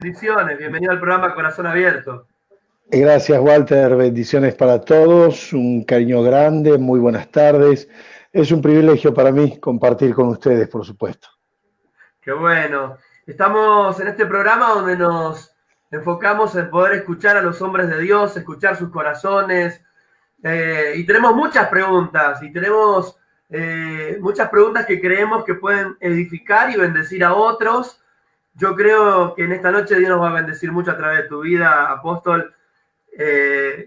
Bendiciones, bienvenido al programa Corazón Abierto. Gracias, Walter. Bendiciones para todos. Un cariño grande. Muy buenas tardes. Es un privilegio para mí compartir con ustedes, por supuesto. Qué bueno. Estamos en este programa donde nos enfocamos en poder escuchar a los hombres de Dios, escuchar sus corazones. Y tenemos muchas preguntas, muchas preguntas que creemos que pueden edificar y bendecir a otros. Yo creo que en esta noche Dios nos va a bendecir mucho a través de tu vida, apóstol.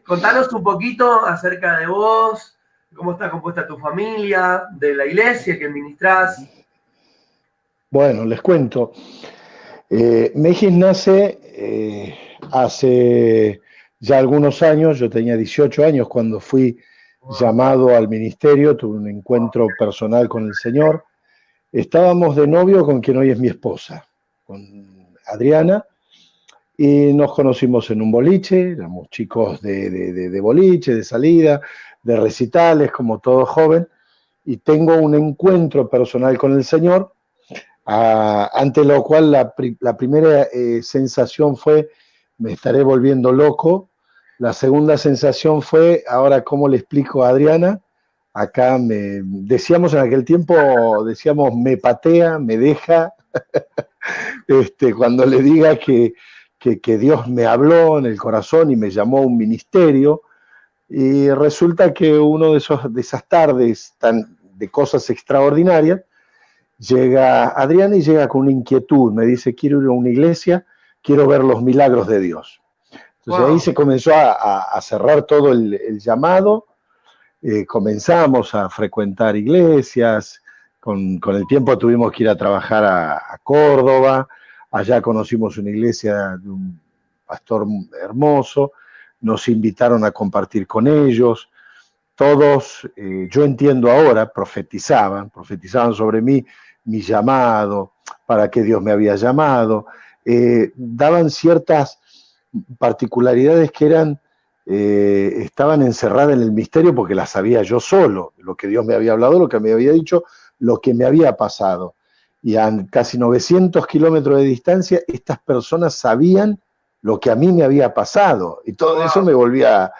Contanos un poquito acerca de vos, cómo está compuesta tu familia, de la iglesia que ministrás. Bueno, les cuento. Mejis nace hace ya algunos años. Yo tenía 18 años cuando fui llamado al ministerio. Tuve un encuentro personal con el Señor. Estábamos de novio con quien hoy es mi esposa, con Adriana. Y nos conocimos en un boliche, éramos chicos de boliche, de salida, de recitales, como todo joven, y tengo un encuentro personal con el Señor, ante lo cual la primera sensación fue, me estaré volviendo loco. La segunda sensación fue, ahora, ¿cómo le explico a Adriana? Acá decíamos en aquel tiempo, decíamos, me patea, me deja, cuando le diga que Dios me habló en el corazón y me llamó a un ministerio. Y resulta que uno de esas tardes de cosas extraordinarias, llega Adriana y llega con una inquietud. Me dice, quiero ir a una iglesia, quiero ver los milagros de Dios. Entonces ahí se comenzó a cerrar todo el llamado. Comenzamos a frecuentar iglesias. Con el tiempo tuvimos que ir a trabajar a Córdoba. Allá conocimos una iglesia de un pastor hermoso, nos invitaron a compartir con ellos. Todos, yo entiendo ahora, profetizaban sobre mí, mi llamado, para qué Dios me había llamado. Daban ciertas particularidades que estaban encerradas en el misterio porque las sabía yo solo, lo que Dios me había hablado, lo que me había dicho, lo que me había pasado. Y a casi 900 kilómetros de distancia, estas personas sabían lo que a mí me había pasado. Y todo eso me volvía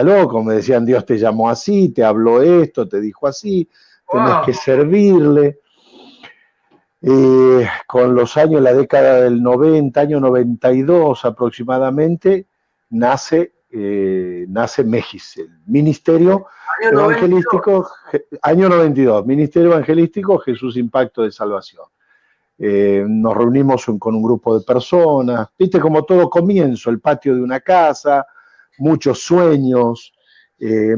loco. Me decían, Dios te llamó así, te habló esto, te dijo así, tenés que servirle. Con los años, la década del 90, año 92 aproximadamente, nace Mejis, el Ministerio Evangelístico, año 92, Ministerio Evangelístico Jesús Impacto de Salvación. Nos reunimos con un grupo de personas, viste como todo comienzo, el patio de una casa, muchos sueños,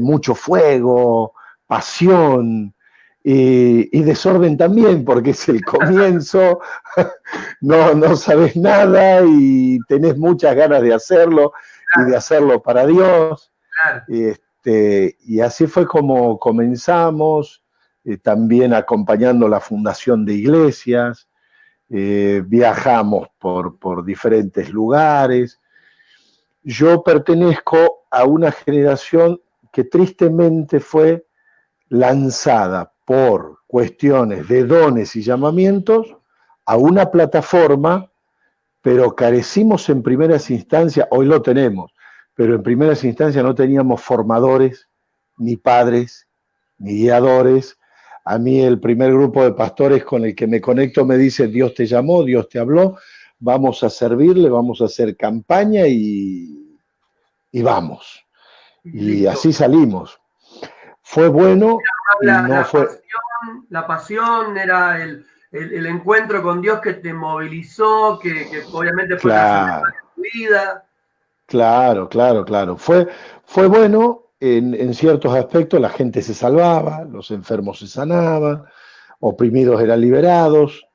mucho fuego, pasión y desorden también, porque es el comienzo, no sabes nada y tenés muchas ganas de hacerlo y de hacerlo para Dios. Y así fue como comenzamos, también acompañando la fundación de iglesias. Viajamos por diferentes lugares. Yo pertenezco a una generación que tristemente fue lanzada por cuestiones de dones y llamamientos a una plataforma, pero carecimos en primeras instancias, hoy lo tenemos, pero en primeras instancias no teníamos formadores, ni padres, ni guiadores. A mí el primer grupo de pastores con el que me conecto me dice, Dios te llamó, Dios te habló, vamos a servirle, vamos a hacer campaña y vamos. Y así salimos. Fue bueno y no fue... La pasión era el encuentro con Dios que te movilizó, que obviamente fue trascendental en tu vida. Claro. Fue bueno en ciertos aspectos, la gente se salvaba, los enfermos se sanaban, oprimidos eran liberados,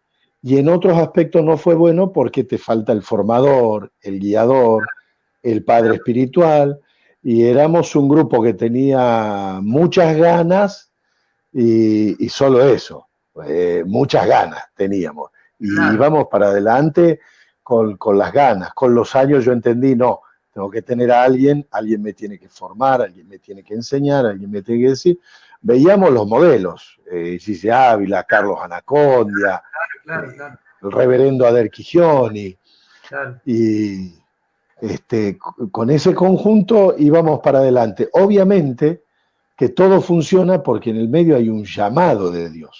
y en otros aspectos no fue bueno porque te falta el formador, el guiador, el padre espiritual, y éramos un grupo que tenía muchas ganas y solo eso, muchas ganas teníamos, y íbamos para adelante con las ganas. Con los años yo entendí, no, tengo que tener a alguien me tiene que formar, alguien me tiene que enseñar, alguien me tiene que decir. Veíamos los modelos, Gigi Ávila, Carlos Anacondia, el reverendo Ader Quigioni, Claro. Y con ese conjunto íbamos para adelante. Obviamente que todo funciona porque en el medio hay un llamado de Dios.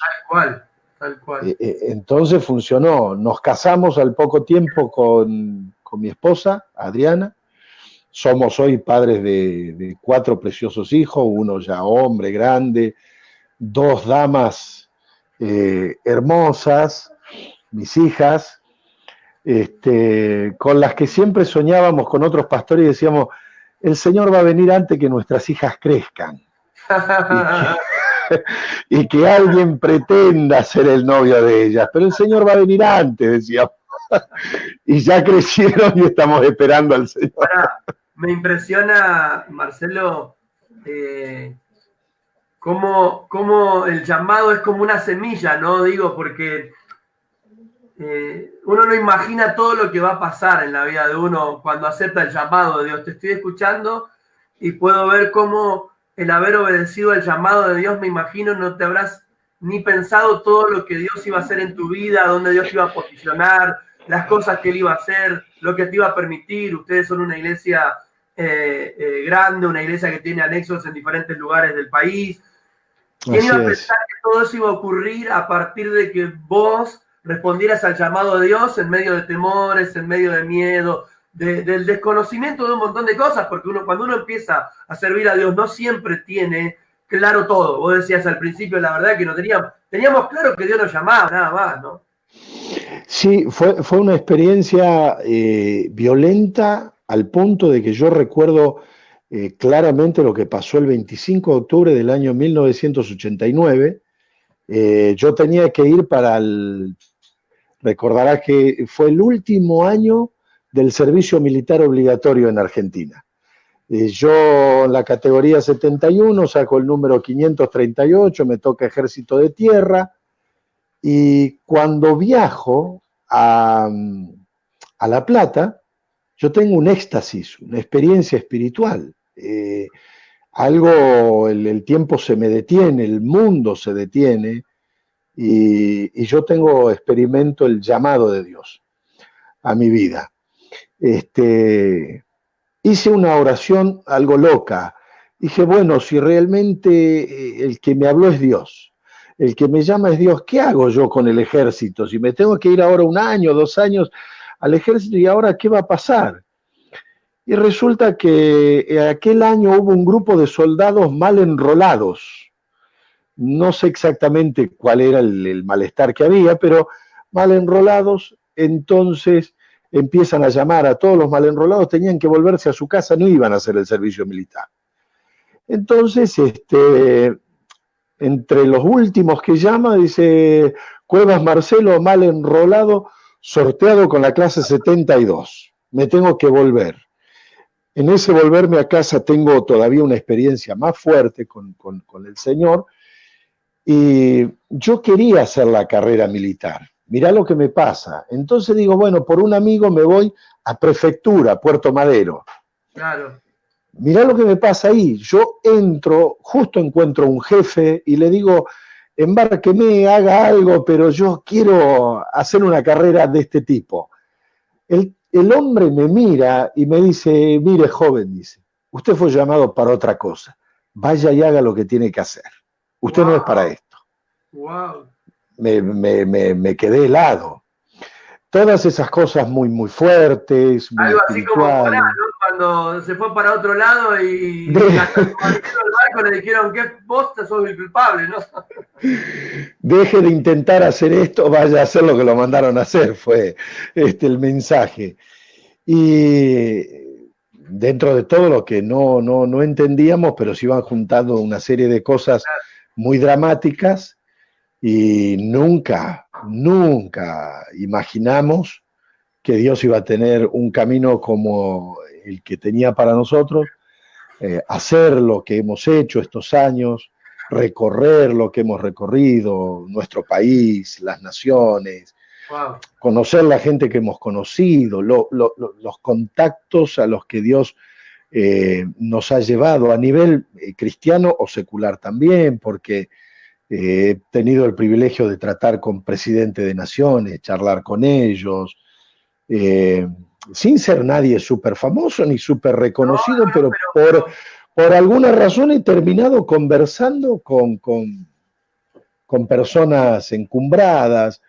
Tal cual. Entonces funcionó. Nos casamos al poco tiempo con mi esposa, Adriana. Somos hoy padres de 4 preciosos hijos, uno ya hombre, grande, 2 damas hermosas, mis hijas, con las que siempre soñábamos con otros pastores y decíamos, el Señor va a venir antes que nuestras hijas crezcan. Y que alguien pretenda ser el novio de ellas, pero el Señor va a venir antes, decíamos. Y ya crecieron y estamos esperando al Señor. Ahora, me impresiona, Marcelo, cómo el llamado es como una semilla, ¿no? Digo, porque uno no imagina todo lo que va a pasar en la vida de uno cuando acepta el llamado de Dios. Te estoy escuchando y puedo ver cómo el haber obedecido el llamado de Dios, me imagino, no te habrás ni pensado todo lo que Dios iba a hacer en tu vida, dónde Dios te iba a posicionar, las cosas que Él iba a hacer, lo que te iba a permitir. Ustedes son una iglesia grande, una iglesia que tiene anexos en diferentes lugares del país. ¿Quién iba a pensar que todo eso iba a ocurrir a partir de que vos respondieras al llamado de Dios en medio de temores, en medio de miedo, del desconocimiento de un montón de cosas? Porque cuando uno empieza a servir a Dios no siempre tiene claro todo. Vos decías al principio, la verdad que no teníamos claro que Dios nos llamaba, nada más, ¿no? Sí, fue una experiencia violenta al punto de que yo recuerdo claramente lo que pasó el 25 de octubre del año 1989. Yo tenía que ir recordarás que fue el último año del servicio militar obligatorio en Argentina. Yo en la categoría 71 saco el número 538, me toca Ejército de Tierra, y cuando viajo a La Plata, yo tengo un éxtasis, una experiencia espiritual. El tiempo se me detiene, el mundo se detiene, y yo experimento el llamado de Dios a mi vida. Hice una oración algo loca. Dije, bueno, si realmente el que me habló es Dios, el que me llama es Dios, ¿qué hago yo con el ejército? Si me tengo que ir ahora 1 año, 2 años al ejército, ¿y ahora qué va a pasar? Y resulta que aquel año hubo un grupo de soldados mal enrolados. No sé exactamente cuál era el malestar que había, pero mal enrolados. Entonces empiezan a llamar a todos los mal enrolados, tenían que volverse a su casa, no iban a hacer el servicio militar. Entonces, entre los últimos que llama, dice Cuevas Marcelo, mal enrolado, sorteado con la clase 72. Me tengo que volver. En ese volverme a casa tengo todavía una experiencia más fuerte con el Señor, y yo quería hacer la carrera militar. Mirá lo que me pasa. Entonces digo, bueno, por un amigo me voy a Prefectura, Puerto Madero. Claro. Mirá lo que me pasa ahí. Yo entro, justo encuentro un jefe y le digo, embárqueme, haga algo, pero yo quiero hacer una carrera de este tipo. El hombre me mira y me dice, mire joven, dice, usted fue llamado para otra cosa. Vaya y haga lo que tiene que hacer. Usted no es para esto. Wow. Me quedé helado. Todas esas cosas muy, muy fuertes, muy algo así como espirituales. ¿no? Cuando se fue para otro lado y hasta el barco le dijeron que vos sos el culpable, ¿no? Deje de intentar hacer esto, vaya a hacer lo que lo mandaron a hacer, fue el mensaje. Y dentro de todo lo que no entendíamos, pero se iban juntando una serie de cosas muy dramáticas, y nunca imaginamos que Dios iba a tener un camino como el que tenía para nosotros, hacer lo que hemos hecho estos años, recorrer lo que hemos recorrido, nuestro país, las naciones, wow, conocer la gente que hemos conocido, los contactos a los que Dios nos ha llevado a nivel cristiano o secular también, porque he tenido el privilegio de tratar con presidentes de naciones, charlar con ellos, sin ser nadie súper famoso ni súper reconocido, pero por alguna razón he terminado conversando con personas encumbradas,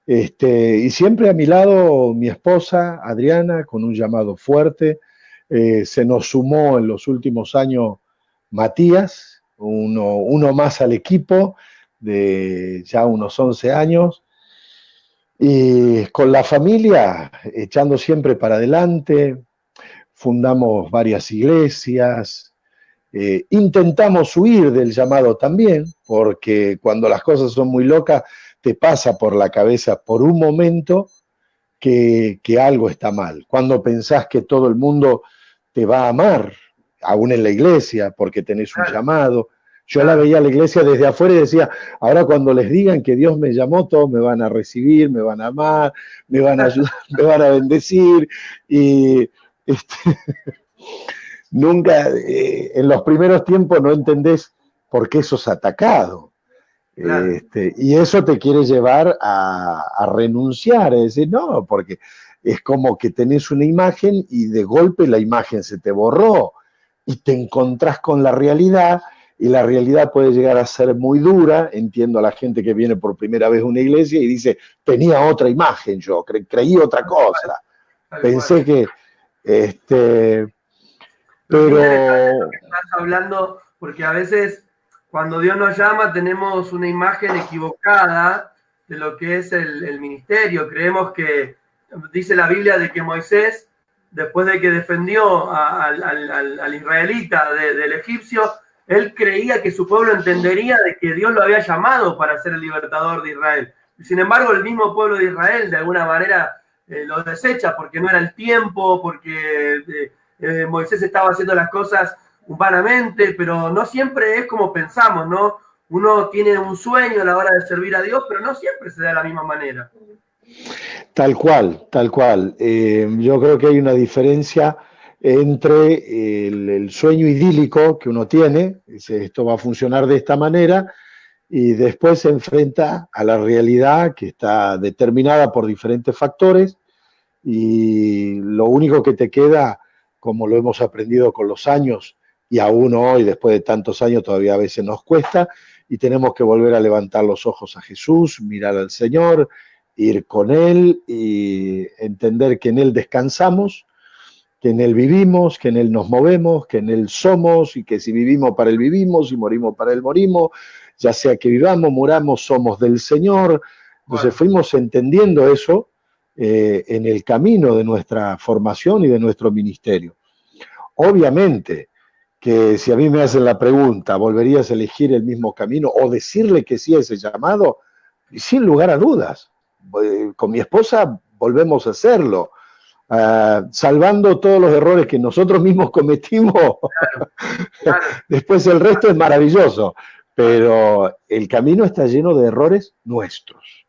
y siempre a mi lado mi esposa, Adriana, con un llamado fuerte. Se nos sumó en los últimos años Matías, uno más al equipo, de ya unos 11 años, y con la familia echando siempre para adelante. Fundamos varias iglesias, intentamos huir del llamado también, porque cuando las cosas son muy locas, te pasa por la cabeza por un momento que algo está mal. Cuando pensás que todo el mundo te va a amar, aún en la iglesia, porque tenés un llamado. Yo la veía a la iglesia desde afuera y decía, ahora cuando les digan que Dios me llamó, todos me van a recibir, me van a amar, me van a ayudar, me van a bendecir. Y nunca, en los primeros tiempos no entendés por qué sos atacado. Claro. Y eso te quiere llevar a renunciar, es decir, no, porque es como que tenés una imagen y de golpe la imagen se te borró y te encontrás con la realidad, y la realidad puede llegar a ser muy dura. Entiendo a la gente que viene por primera vez a una iglesia y dice, tenía otra imagen yo, creí otra cosa, pensé que... pero estás hablando, porque a veces cuando Dios nos llama tenemos una imagen equivocada de lo que es el ministerio. Creemos que, dice la Biblia, de que Moisés, después de que defendió al israelita del egipcio, él creía que su pueblo entendería de que Dios lo había llamado para ser el libertador de Israel. Y sin embargo, el mismo pueblo de Israel de alguna manera lo desecha porque no era el tiempo, porque Moisés estaba haciendo las cosas humanamente, pero no siempre es como pensamos, ¿no? Uno tiene un sueño a la hora de servir a Dios, pero no siempre se da de la misma manera. Tal cual, tal cual. Yo creo que hay una diferencia entre el sueño idílico que uno tiene, dice, esto va a funcionar de esta manera, y después se enfrenta a la realidad que está determinada por diferentes factores, y lo único que te queda, como lo hemos aprendido con los años, y aún hoy, después de tantos años, todavía a veces nos cuesta, y tenemos que volver a levantar los ojos a Jesús, mirar al Señor, ir con Él y entender que en Él descansamos, que en Él vivimos, que en Él nos movemos, que en Él somos, y que si vivimos para Él vivimos, y morimos para Él morimos, ya sea que vivamos, muramos, somos del Señor. Entonces fuimos entendiendo eso en el camino de nuestra formación y de nuestro ministerio. Obviamente que si a mí me hacen la pregunta, ¿volverías a elegir el mismo camino o decirle que sí a ese llamado? Sin lugar a dudas. Con mi esposa volvemos a hacerlo, salvando todos los errores que nosotros mismos cometimos. Claro. Después el resto es maravilloso, pero el camino está lleno de errores nuestros.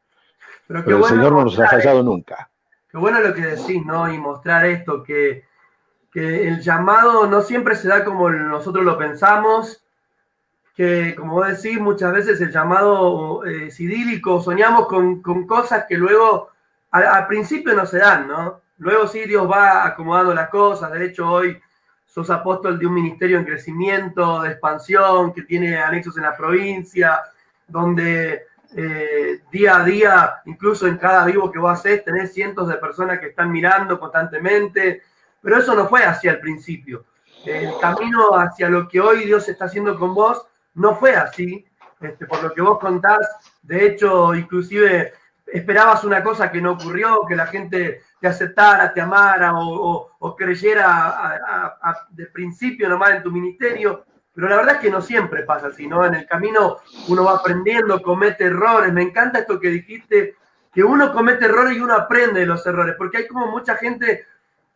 Pero el Señor no nos ha fallado nunca. Qué bueno lo que decís, ¿no? Y mostrar esto, que el llamado no siempre se da como nosotros lo pensamos, que, como vos decís, muchas veces el llamado es idílico, soñamos con cosas que luego al principio no se dan, ¿no? Luego sí Dios va acomodando las cosas. De hecho, hoy sos apóstol de un ministerio en crecimiento, de expansión, que tiene anexos en la provincia, donde día a día, incluso en cada vivo que vos hacés, tenés cientos de personas que están mirando constantemente, pero eso no fue así al principio. El camino hacia lo que hoy Dios está haciendo con vos no fue así, por lo que vos contás. De hecho, inclusive esperabas una cosa que no ocurrió, que la gente te aceptara, te amara o creyera de principio nomás en tu ministerio, pero la verdad es que no siempre pasa así, ¿no? En el camino uno va aprendiendo, comete errores. Me encanta esto que dijiste, que uno comete errores y uno aprende de los errores, porque hay como mucha gente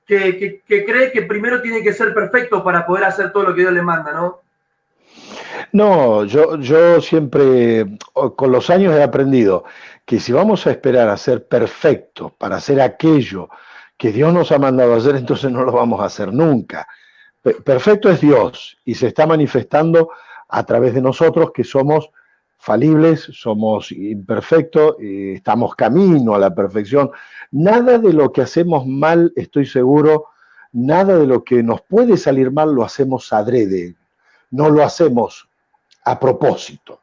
que cree que primero tiene que ser perfecto para poder hacer todo lo que Dios le manda, ¿no? No, yo siempre, con los años he aprendido que si vamos a esperar a ser perfectos para hacer aquello que Dios nos ha mandado a hacer, entonces no lo vamos a hacer nunca. Perfecto es Dios y se está manifestando a través de nosotros que somos falibles, somos imperfectos, estamos camino a la perfección. Nada de lo que hacemos mal, estoy seguro, nada de lo que nos puede salir mal lo hacemos adrede, no lo hacemos a propósito,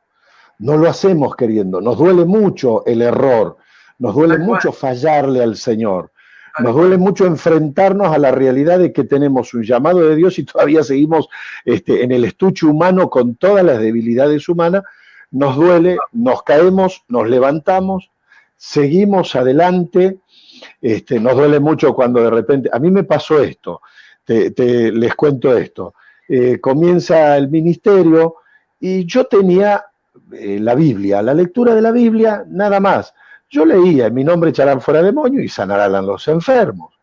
no lo hacemos queriendo. Nos duele mucho el error, nos duele mucho fallarle al Señor, nos duele mucho enfrentarnos a la realidad de que tenemos un llamado de Dios y todavía seguimos en el estuche humano con todas las debilidades humanas. Nos duele, nos caemos, nos levantamos, seguimos adelante. Nos duele mucho cuando de repente, a mí me pasó esto, les cuento esto, comienza el ministerio y yo tenía la Biblia, la lectura de la Biblia, nada más. Yo leía, en mi nombre echarán fuera demonios y sanarán a los enfermos.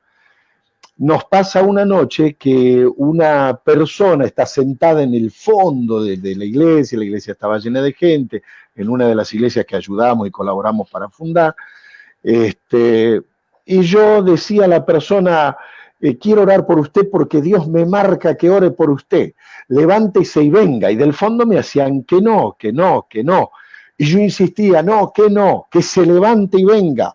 Nos pasa una noche que una persona está sentada en el fondo de la iglesia estaba llena de gente, en una de las iglesias que ayudamos y colaboramos para fundar, y yo decía a la persona, quiero orar por usted porque Dios me marca que ore por usted, levántese y venga, y del fondo me hacían que no, que no, que no, y yo insistía, no, que se levante y venga.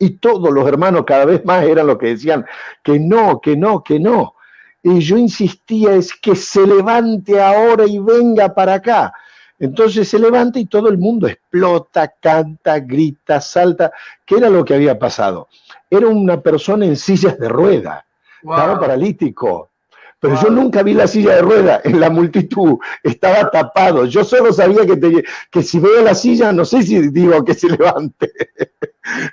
Y todos los hermanos cada vez más eran los que decían que no, que no, que no. Y yo insistía, es que se levante ahora y venga para acá. Entonces se levanta y todo el mundo explota, canta, grita, salta. ¿Qué era lo que había pasado? Era una persona en sillas de ruedas, estaba paralítico. Pero yo nunca vi la silla de ruedas en la multitud, estaba tapado. Yo solo sabía que si veo la silla, no sé si digo que se levante.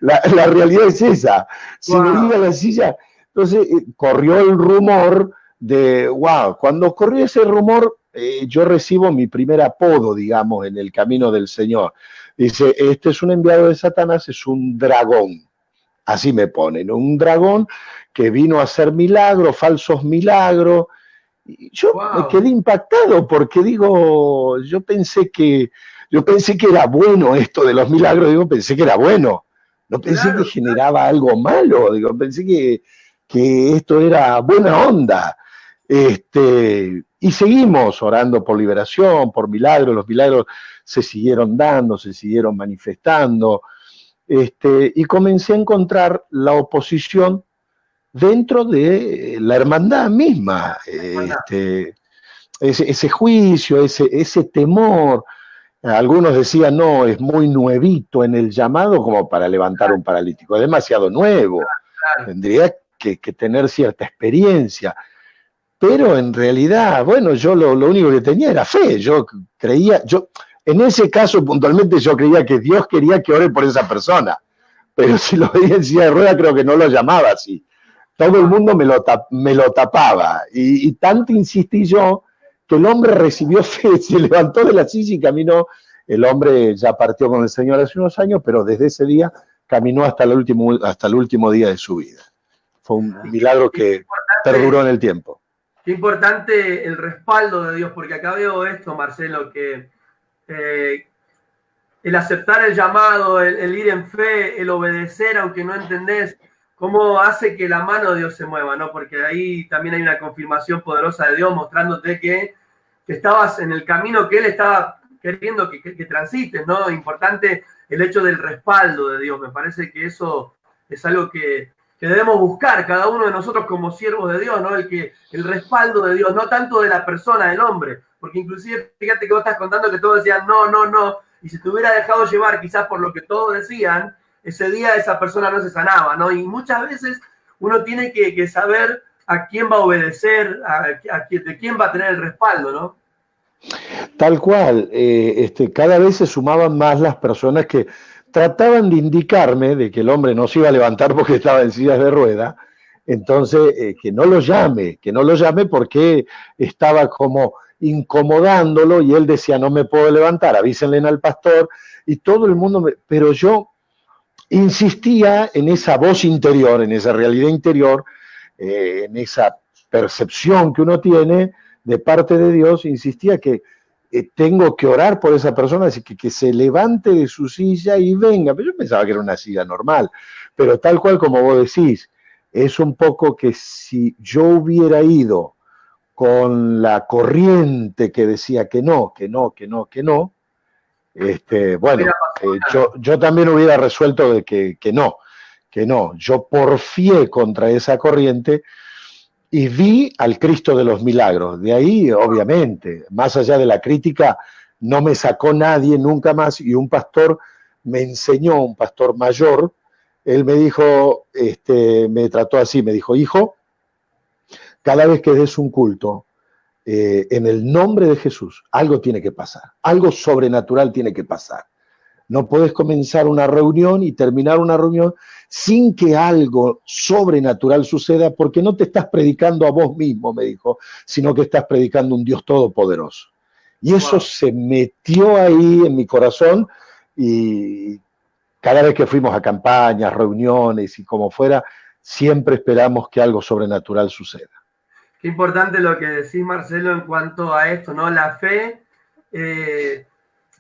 La realidad es esa. Si veía la silla, entonces corrió el rumor de, cuando corrió ese rumor, yo recibo mi primer apodo, digamos, en el camino del Señor. Dice, este es un enviado de Satanás, es un dragón. Así me ponen, un dragón que vino a hacer milagros, falsos milagros. Y yo me quedé impactado porque digo, yo pensé que era bueno esto de los milagros, pensé que era bueno. No pensé que generaba algo malo, pensé que esto era buena onda. Y seguimos orando por liberación, por milagros, los milagros se siguieron dando, se siguieron manifestando, y comencé a encontrar la oposición dentro de la hermandad misma, ese juicio, ese temor. Algunos decían, no, es muy nuevito en el llamado como para levantar un paralítico, es demasiado nuevo, tendría que tener cierta experiencia. Pero en realidad, bueno, yo lo único que tenía era fe, yo creía, en ese caso puntualmente yo creía que Dios quería que ore por esa persona, pero si lo veía en silla de rueda creo que no lo llamaba así. Todo el mundo me lo tapaba y tanto insistí yo que el hombre recibió fe, se levantó de la silla y caminó. El hombre ya partió con el Señor hace unos años, pero desde ese día caminó hasta el último día de su vida. Fue un milagro que perduró en el tiempo. Qué importante el respaldo de Dios, porque acá veo esto, Marcelo, que el aceptar el llamado, el ir en fe, el obedecer, aunque no entendés, cómo hace que la mano de Dios se mueva, ¿no? Porque ahí también hay una confirmación poderosa de Dios mostrándote que estabas en el camino que Él estaba queriendo que transites, ¿no? Importante el hecho del respaldo de Dios. Me parece que eso es algo que debemos buscar cada uno de nosotros como siervos de Dios, ¿no? El respaldo de Dios, no tanto de la persona, del hombre, porque inclusive, fíjate que vos estás contando que todos decían no, no, no, y si te hubiera dejado llevar quizás por lo que todos decían, ese día esa persona no se sanaba, ¿no? Y muchas veces uno tiene que saber a quién va a obedecer, de quién va a tener el respaldo, ¿no? Tal cual, cada vez se sumaban más las personas que trataban de indicarme de que el hombre no se iba a levantar porque estaba en sillas de rueda, entonces que no lo llame porque estaba como incomodándolo y él decía no me puedo levantar, avísenle al pastor y todo el mundo, pero yo insistía en esa voz interior, en esa realidad interior, en esa percepción que uno tiene de parte de Dios, insistía que tengo que orar por esa persona, así que se levante de su silla y venga. Pero yo pensaba que era una silla normal, pero tal cual como vos decís, es un poco que si yo hubiera ido con la corriente que decía que no, Bueno, yo también hubiera resuelto de que no. Yo porfié contra esa corriente y vi al Cristo de los milagros. De ahí, obviamente, más allá de la crítica, no me sacó nadie nunca más, y un pastor me enseñó, un pastor mayor, él me dijo, me trató así, me dijo: hijo, cada vez que des un culto, en el nombre de Jesús, algo tiene que pasar, algo sobrenatural tiene que pasar. No puedes comenzar una reunión y terminar una reunión sin que algo sobrenatural suceda, porque no te estás predicando a vos mismo, me dijo, sino que estás predicando un Dios todopoderoso. Y eso se metió ahí en mi corazón, y cada vez que fuimos a campañas, reuniones y como fuera, siempre esperamos que algo sobrenatural suceda. Qué importante lo que decís, Marcelo, en cuanto a esto, ¿no? La fe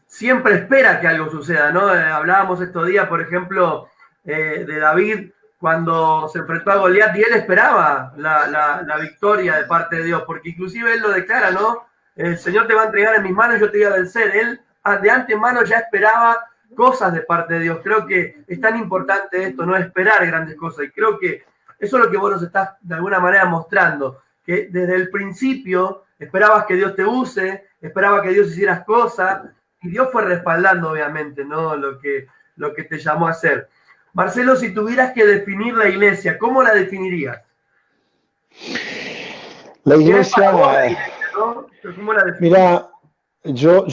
siempre espera que algo suceda, ¿no? Hablábamos estos días, por ejemplo, de David cuando se enfrentó a Goliat, y él esperaba la victoria de parte de Dios, porque inclusive él lo declara, ¿no? El Señor te va a entregar en mis manos y yo te voy a vencer. Él de antemano ya esperaba cosas de parte de Dios. Creo que es tan importante esto, ¿no? Esperar grandes cosas, y creo que eso es lo que vos nos estás de alguna manera mostrando, que desde el principio esperabas que Dios te use, esperabas que Dios hiciera cosas, y Dios fue respaldando, obviamente, ¿no? Lo que te llamó a hacer. Marcelo, si tuvieras que definir la iglesia, ¿cómo la definirías? La iglesia, ¿no? ¿Cómo la definirías? Mira, yo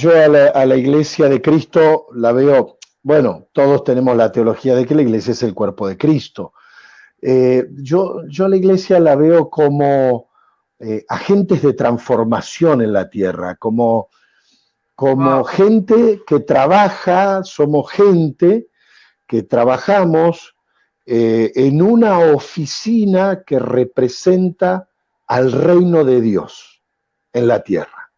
a la iglesia de Cristo la veo, bueno, todos tenemos la teología de que la iglesia es el cuerpo de Cristo. Yo a la iglesia la veo como agentes de transformación en la tierra, como gente que trabaja, somos gente que trabajamos en una oficina que representa al reino de Dios en la tierra.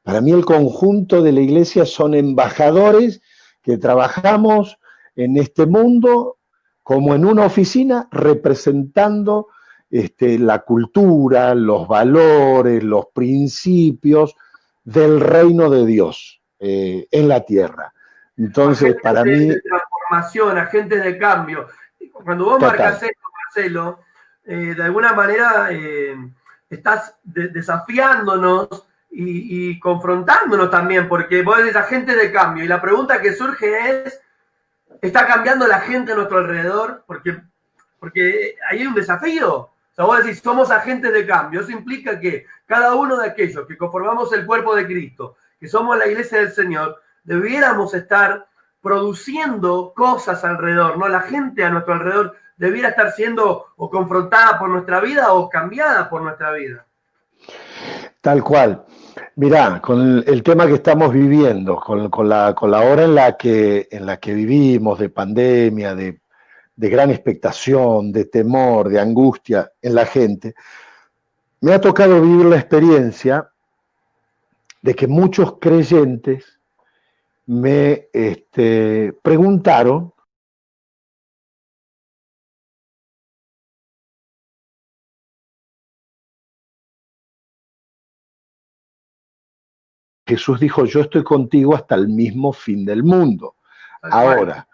Para mí el conjunto de la iglesia son embajadores que trabajamos en este mundo como en una oficina representando la cultura, los valores, los principios del reino de Dios en la tierra. Entonces, para mí... de transformación, agentes de cambio. Cuando vos marcás esto, Marcelo, de alguna manera estás desafiándonos y confrontándonos también, porque vos decís agentes de cambio, y la pregunta que surge es, ¿está cambiando la gente a nuestro alrededor? Porque ahí hay un desafío. O sea, vos decís, somos agentes de cambio. Eso implica que cada uno de aquellos que conformamos el cuerpo de Cristo, que somos la iglesia del Señor, debiéramos estar produciendo cosas alrededor, ¿no? La gente a nuestro alrededor debiera estar siendo o confrontada por nuestra vida o cambiada por nuestra vida. Tal cual. Mirá, con el tema que estamos viviendo, con la hora en la que vivimos, de pandemia, de gran expectación, de temor, de angustia en la gente, me ha tocado vivir la experiencia de que muchos creyentes me preguntaron Jesús dijo, yo estoy contigo hasta el mismo fin del mundo. Ahora,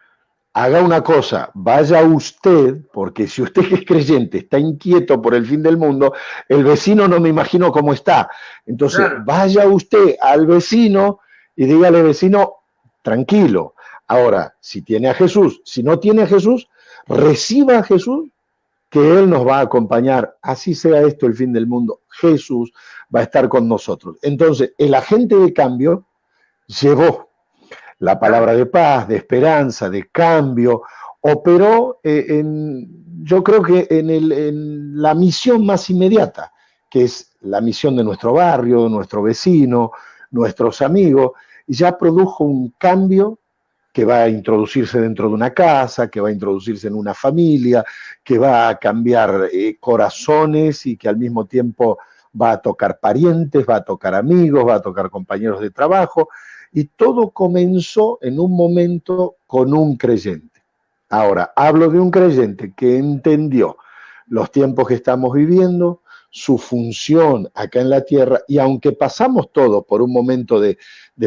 haga una cosa, vaya usted, porque si usted que es creyente está inquieto por el fin del mundo, el vecino no me imagino cómo está. Entonces, claro, vaya usted al vecino y dígale, vecino, tranquilo. Ahora, si tiene a Jesús, si no tiene a Jesús, reciba a Jesús, que Él nos va a acompañar. Así sea esto el fin del mundo, Jesús va a estar con nosotros. Entonces, el agente de cambio llevó la palabra de paz, de esperanza, de cambio, operó yo creo que en la misión más inmediata, que es la misión de nuestro barrio, nuestro vecino, nuestros amigos, y ya produjo un cambio que va a introducirse dentro de una casa, que va a introducirse en una familia, que va a cambiar corazones y que al mismo tiempo va a tocar parientes, va a tocar amigos, va a tocar compañeros de trabajo, y todo comenzó en un momento con un creyente. Ahora, hablo de un creyente que entendió los tiempos que estamos viviendo, su función acá en la tierra, y aunque pasamos todo por un momento de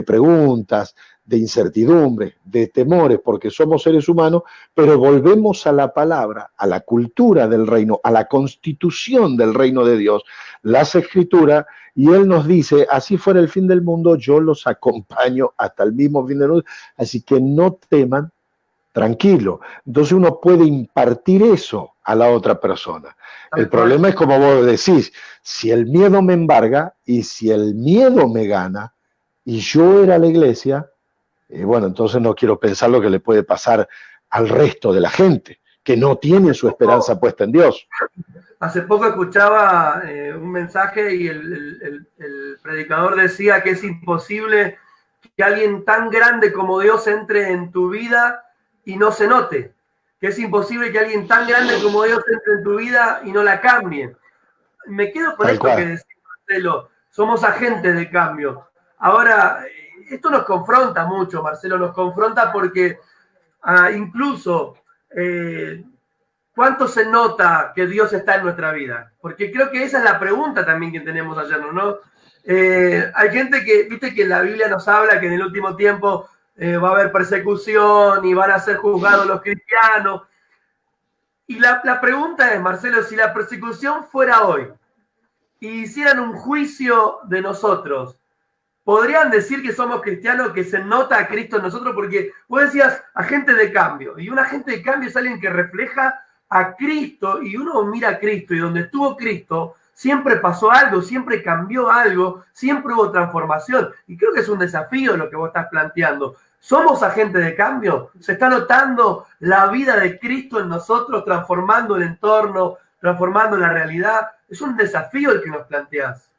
preguntas, de incertidumbre, de temores, porque somos seres humanos, pero volvemos a la palabra, a la cultura del reino, a la constitución del reino de Dios, las escrituras, y Él nos dice, así fuera el fin del mundo, yo los acompaño hasta el mismo fin del mundo, así que no teman, tranquilo. Entonces uno puede impartir eso a la otra persona. El problema es, como vos decís, si el miedo me embarga y si el miedo me gana y yo era la iglesia, bueno, entonces no quiero pensar lo que le puede pasar al resto de la gente, que no tiene su esperanza puesta en Dios. Hace poco escuchaba un mensaje y el predicador decía que es imposible que alguien tan grande como Dios entre en tu vida y no se note. Que es imposible que alguien tan grande como Dios entre en tu vida y no la cambie. Me quedo con esto que decía Marcelo, somos agentes de cambio. Ahora, esto nos confronta mucho, Marcelo, nos confronta porque incluso ¿cuánto se nota que Dios está en nuestra vida? Porque creo que esa es la pregunta también que tenemos ayer, ¿no? Hay gente que, viste que la Biblia nos habla que en el último tiempo va a haber persecución y van a ser juzgados los cristianos. Y la pregunta es, Marcelo, si la persecución fuera hoy y hicieran un juicio de nosotros, ¿podrían decir que somos cristianos, que se nota a Cristo en nosotros? Porque vos decías agente de cambio, y un agente de cambio es alguien que refleja a Cristo, y uno mira a Cristo, y donde estuvo Cristo, siempre pasó algo, siempre cambió algo, siempre hubo transformación. Y creo que es un desafío lo que vos estás planteando. ¿Somos agentes de cambio? ¿Se está notando la vida de Cristo en nosotros, transformando el entorno, transformando la realidad? Es un desafío el que nos planteás.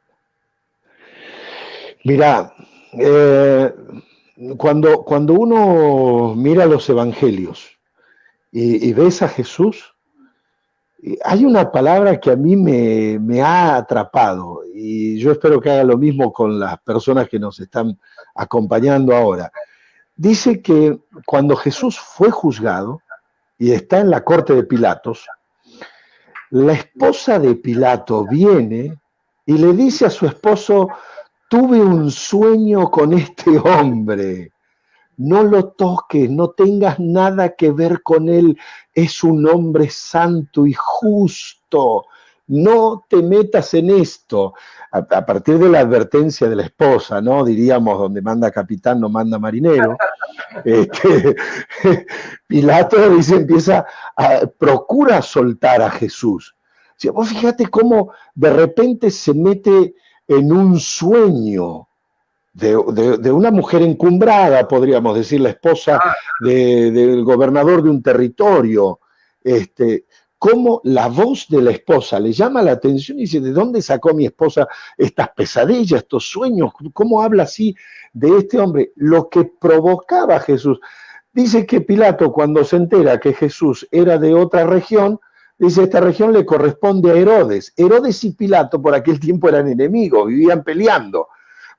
Mirá, cuando uno mira los evangelios y ves a Jesús, hay una palabra que a mí me ha atrapado, y yo espero que haga lo mismo con las personas que nos están acompañando ahora. Dice que cuando Jesús fue juzgado y está en la corte de Pilatos, la esposa de Pilato viene y le dice a su esposo: tuve un sueño con este hombre, no lo toques, no tengas nada que ver con él, es un hombre santo y justo, no te metas en esto. A partir de la advertencia de la esposa, ¿no? Diríamos, donde manda capitán no manda marinero. Pilato dice, procura soltar a Jesús. O sea, vos fíjate cómo de repente se mete en un sueño de una mujer encumbrada, podríamos decir, la esposa del gobernador de un territorio, cómo la voz de la esposa le llama la atención y dice: ¿de dónde sacó mi esposa estas pesadillas, estos sueños? ¿Cómo habla así de este hombre? Lo que provocaba a Jesús. Dice que Pilato, cuando se entera que Jesús era de otra región, dice: esta región le corresponde a Herodes. Herodes y Pilato por aquel tiempo eran enemigos, vivían peleando.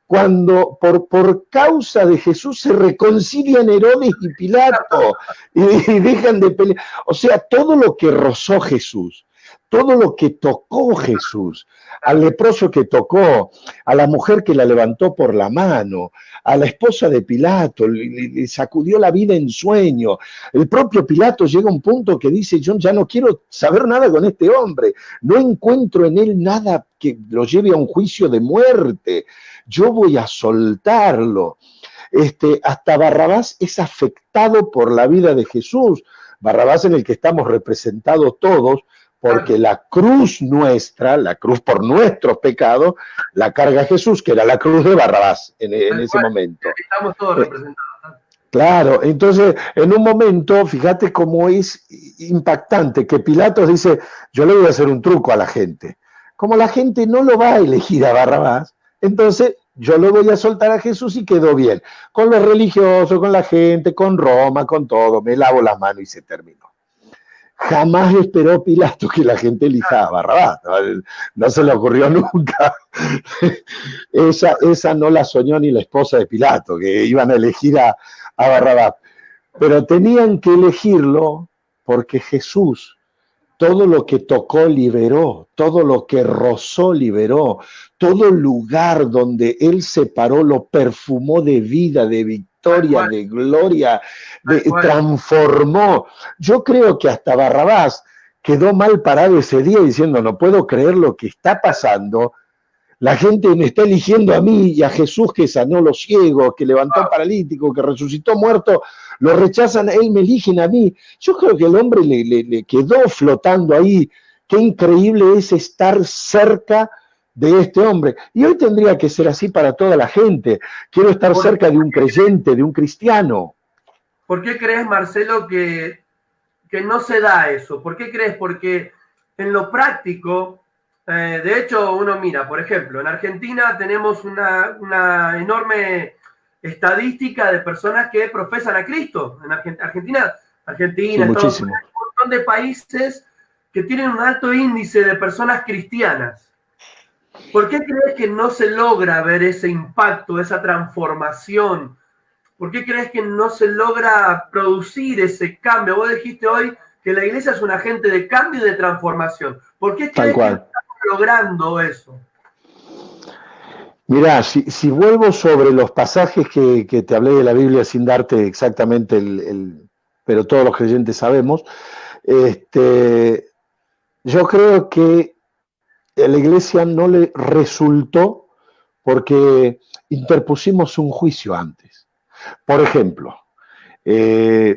Cuando por causa de Jesús se reconcilian Herodes y Pilato y dejan de pelear. O sea, todo lo que rozó Jesús, todo lo que tocó Jesús, al leproso que tocó, a la mujer que la levantó por la mano, a la esposa de Pilato, le sacudió la vida en sueño. El propio Pilato llega a un punto que dice: yo ya no quiero saber nada con este hombre, no encuentro en él nada que lo lleve a un juicio de muerte, yo voy a soltarlo. Hasta Barrabás es afectado por la vida de Jesús, Barrabás en el que estamos representados todos, porque la cruz nuestra, la cruz por nuestros pecados, la carga Jesús, que era la cruz de Barrabás en ese momento. Estamos todos representados. Claro, entonces en un momento, fíjate cómo es impactante, que Pilatos dice: yo le voy a hacer un truco a la gente. Como la gente no lo va a elegir a Barrabás, entonces yo lo voy a soltar a Jesús y quedó bien. Con los religiosos, con la gente, con Roma, con todo, me lavo las manos y se terminó. Jamás esperó Pilato que la gente elija a Barrabás, no se le ocurrió nunca. Esa no la soñó ni la esposa de Pilato, que iban a elegir a Barrabás. Pero tenían que elegirlo porque Jesús, todo lo que tocó liberó, todo lo que rozó liberó, todo lugar donde él se paró lo perfumó de vida, de victoria, victoria, de gloria, transformó. Yo creo que hasta Barrabás quedó mal parado ese día diciendo, no puedo creer lo que está pasando. La gente me está eligiendo a mí y a Jesús que sanó los ciegos, que levantó paralítico, que resucitó muerto, lo rechazan a él, me eligen a mí. Yo creo que el hombre le quedó flotando ahí. Qué increíble es estar cerca de este hombre. Y hoy tendría que ser así para toda la gente. Quiero estar cerca de un creyente, de un cristiano. ¿Por qué crees, Marcelo, que no se da eso? ¿Por qué crees? Porque en lo práctico, de hecho, uno mira, por ejemplo, en Argentina tenemos una enorme estadística de personas que profesan a Cristo. En Argentina, sí, Estados Unidos, un montón de países que tienen un alto índice de personas cristianas. ¿Por qué crees que no se logra ver ese impacto, esa transformación? ¿Por qué crees que no se logra producir ese cambio? Vos dijiste hoy que la iglesia es un agente de cambio y de transformación. ¿Por qué crees que no estamos logrando eso? Mirá, si vuelvo sobre los pasajes que te hablé de la Biblia sin darte exactamente pero todos los creyentes sabemos, yo creo que a la iglesia no le resultó porque interpusimos un juicio antes. Por ejemplo,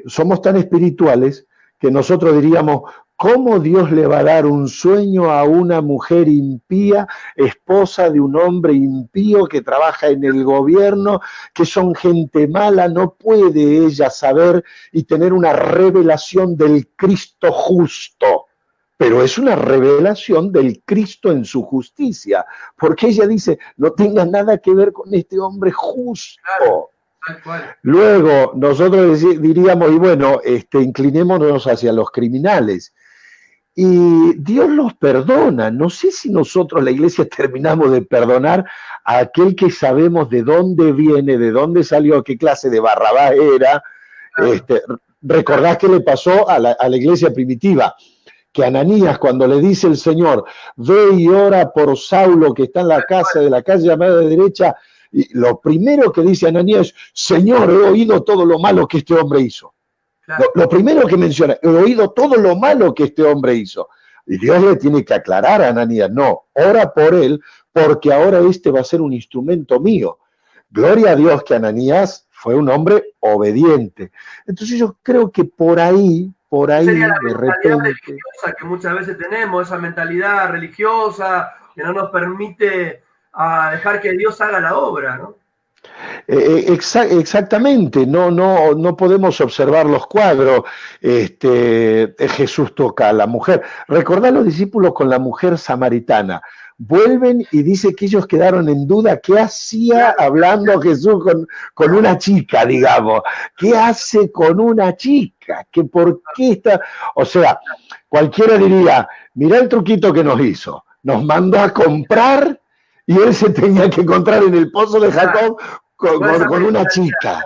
somos tan espirituales que nosotros diríamos, ¿cómo Dios le va a dar un sueño a una mujer impía, esposa de un hombre impío que trabaja en el gobierno, que son gente mala? No puede ella saber y tener una revelación del Cristo justo. Pero es una revelación del Cristo en su justicia, porque ella dice, no tenga nada que ver con este hombre justo. Claro. Luego nosotros diríamos, y bueno, inclinémonos hacia los criminales. Y Dios los perdona. No sé si nosotros, la iglesia, terminamos de perdonar a aquel que sabemos de dónde viene, de dónde salió, qué clase de Barrabás era. Recordás qué le pasó a la iglesia primitiva, que Ananías, cuando le dice el Señor, ve y ora por Saulo que está en la casa de la calle llamada de derecha, y lo primero que dice Ananías es, Señor, he oído todo lo malo que este hombre hizo. Claro. Lo primero que menciona, he oído todo lo malo que este hombre hizo. Y Dios le tiene que aclarar a Ananías, no, ora por él, porque ahora este va a ser un instrumento mío. Gloria a Dios que Ananías fue un hombre obediente. Entonces yo creo que por ahí sería la mentalidad religiosa que muchas veces tenemos, esa mentalidad religiosa que no nos permite dejar que Dios haga la obra, ¿no? Exactamente, no podemos observar los cuadros. Jesús toca a la mujer. Recordá los discípulos con la mujer samaritana. Vuelven y dice que ellos quedaron en duda qué hacía hablando Jesús con una chica, digamos. ¿Qué hace con una chica? ¿Que por qué está? O sea, cualquiera diría, mirá el truquito que nos hizo. Nos mandó a comprar y él se tenía que encontrar en el pozo de Jacob con una chica.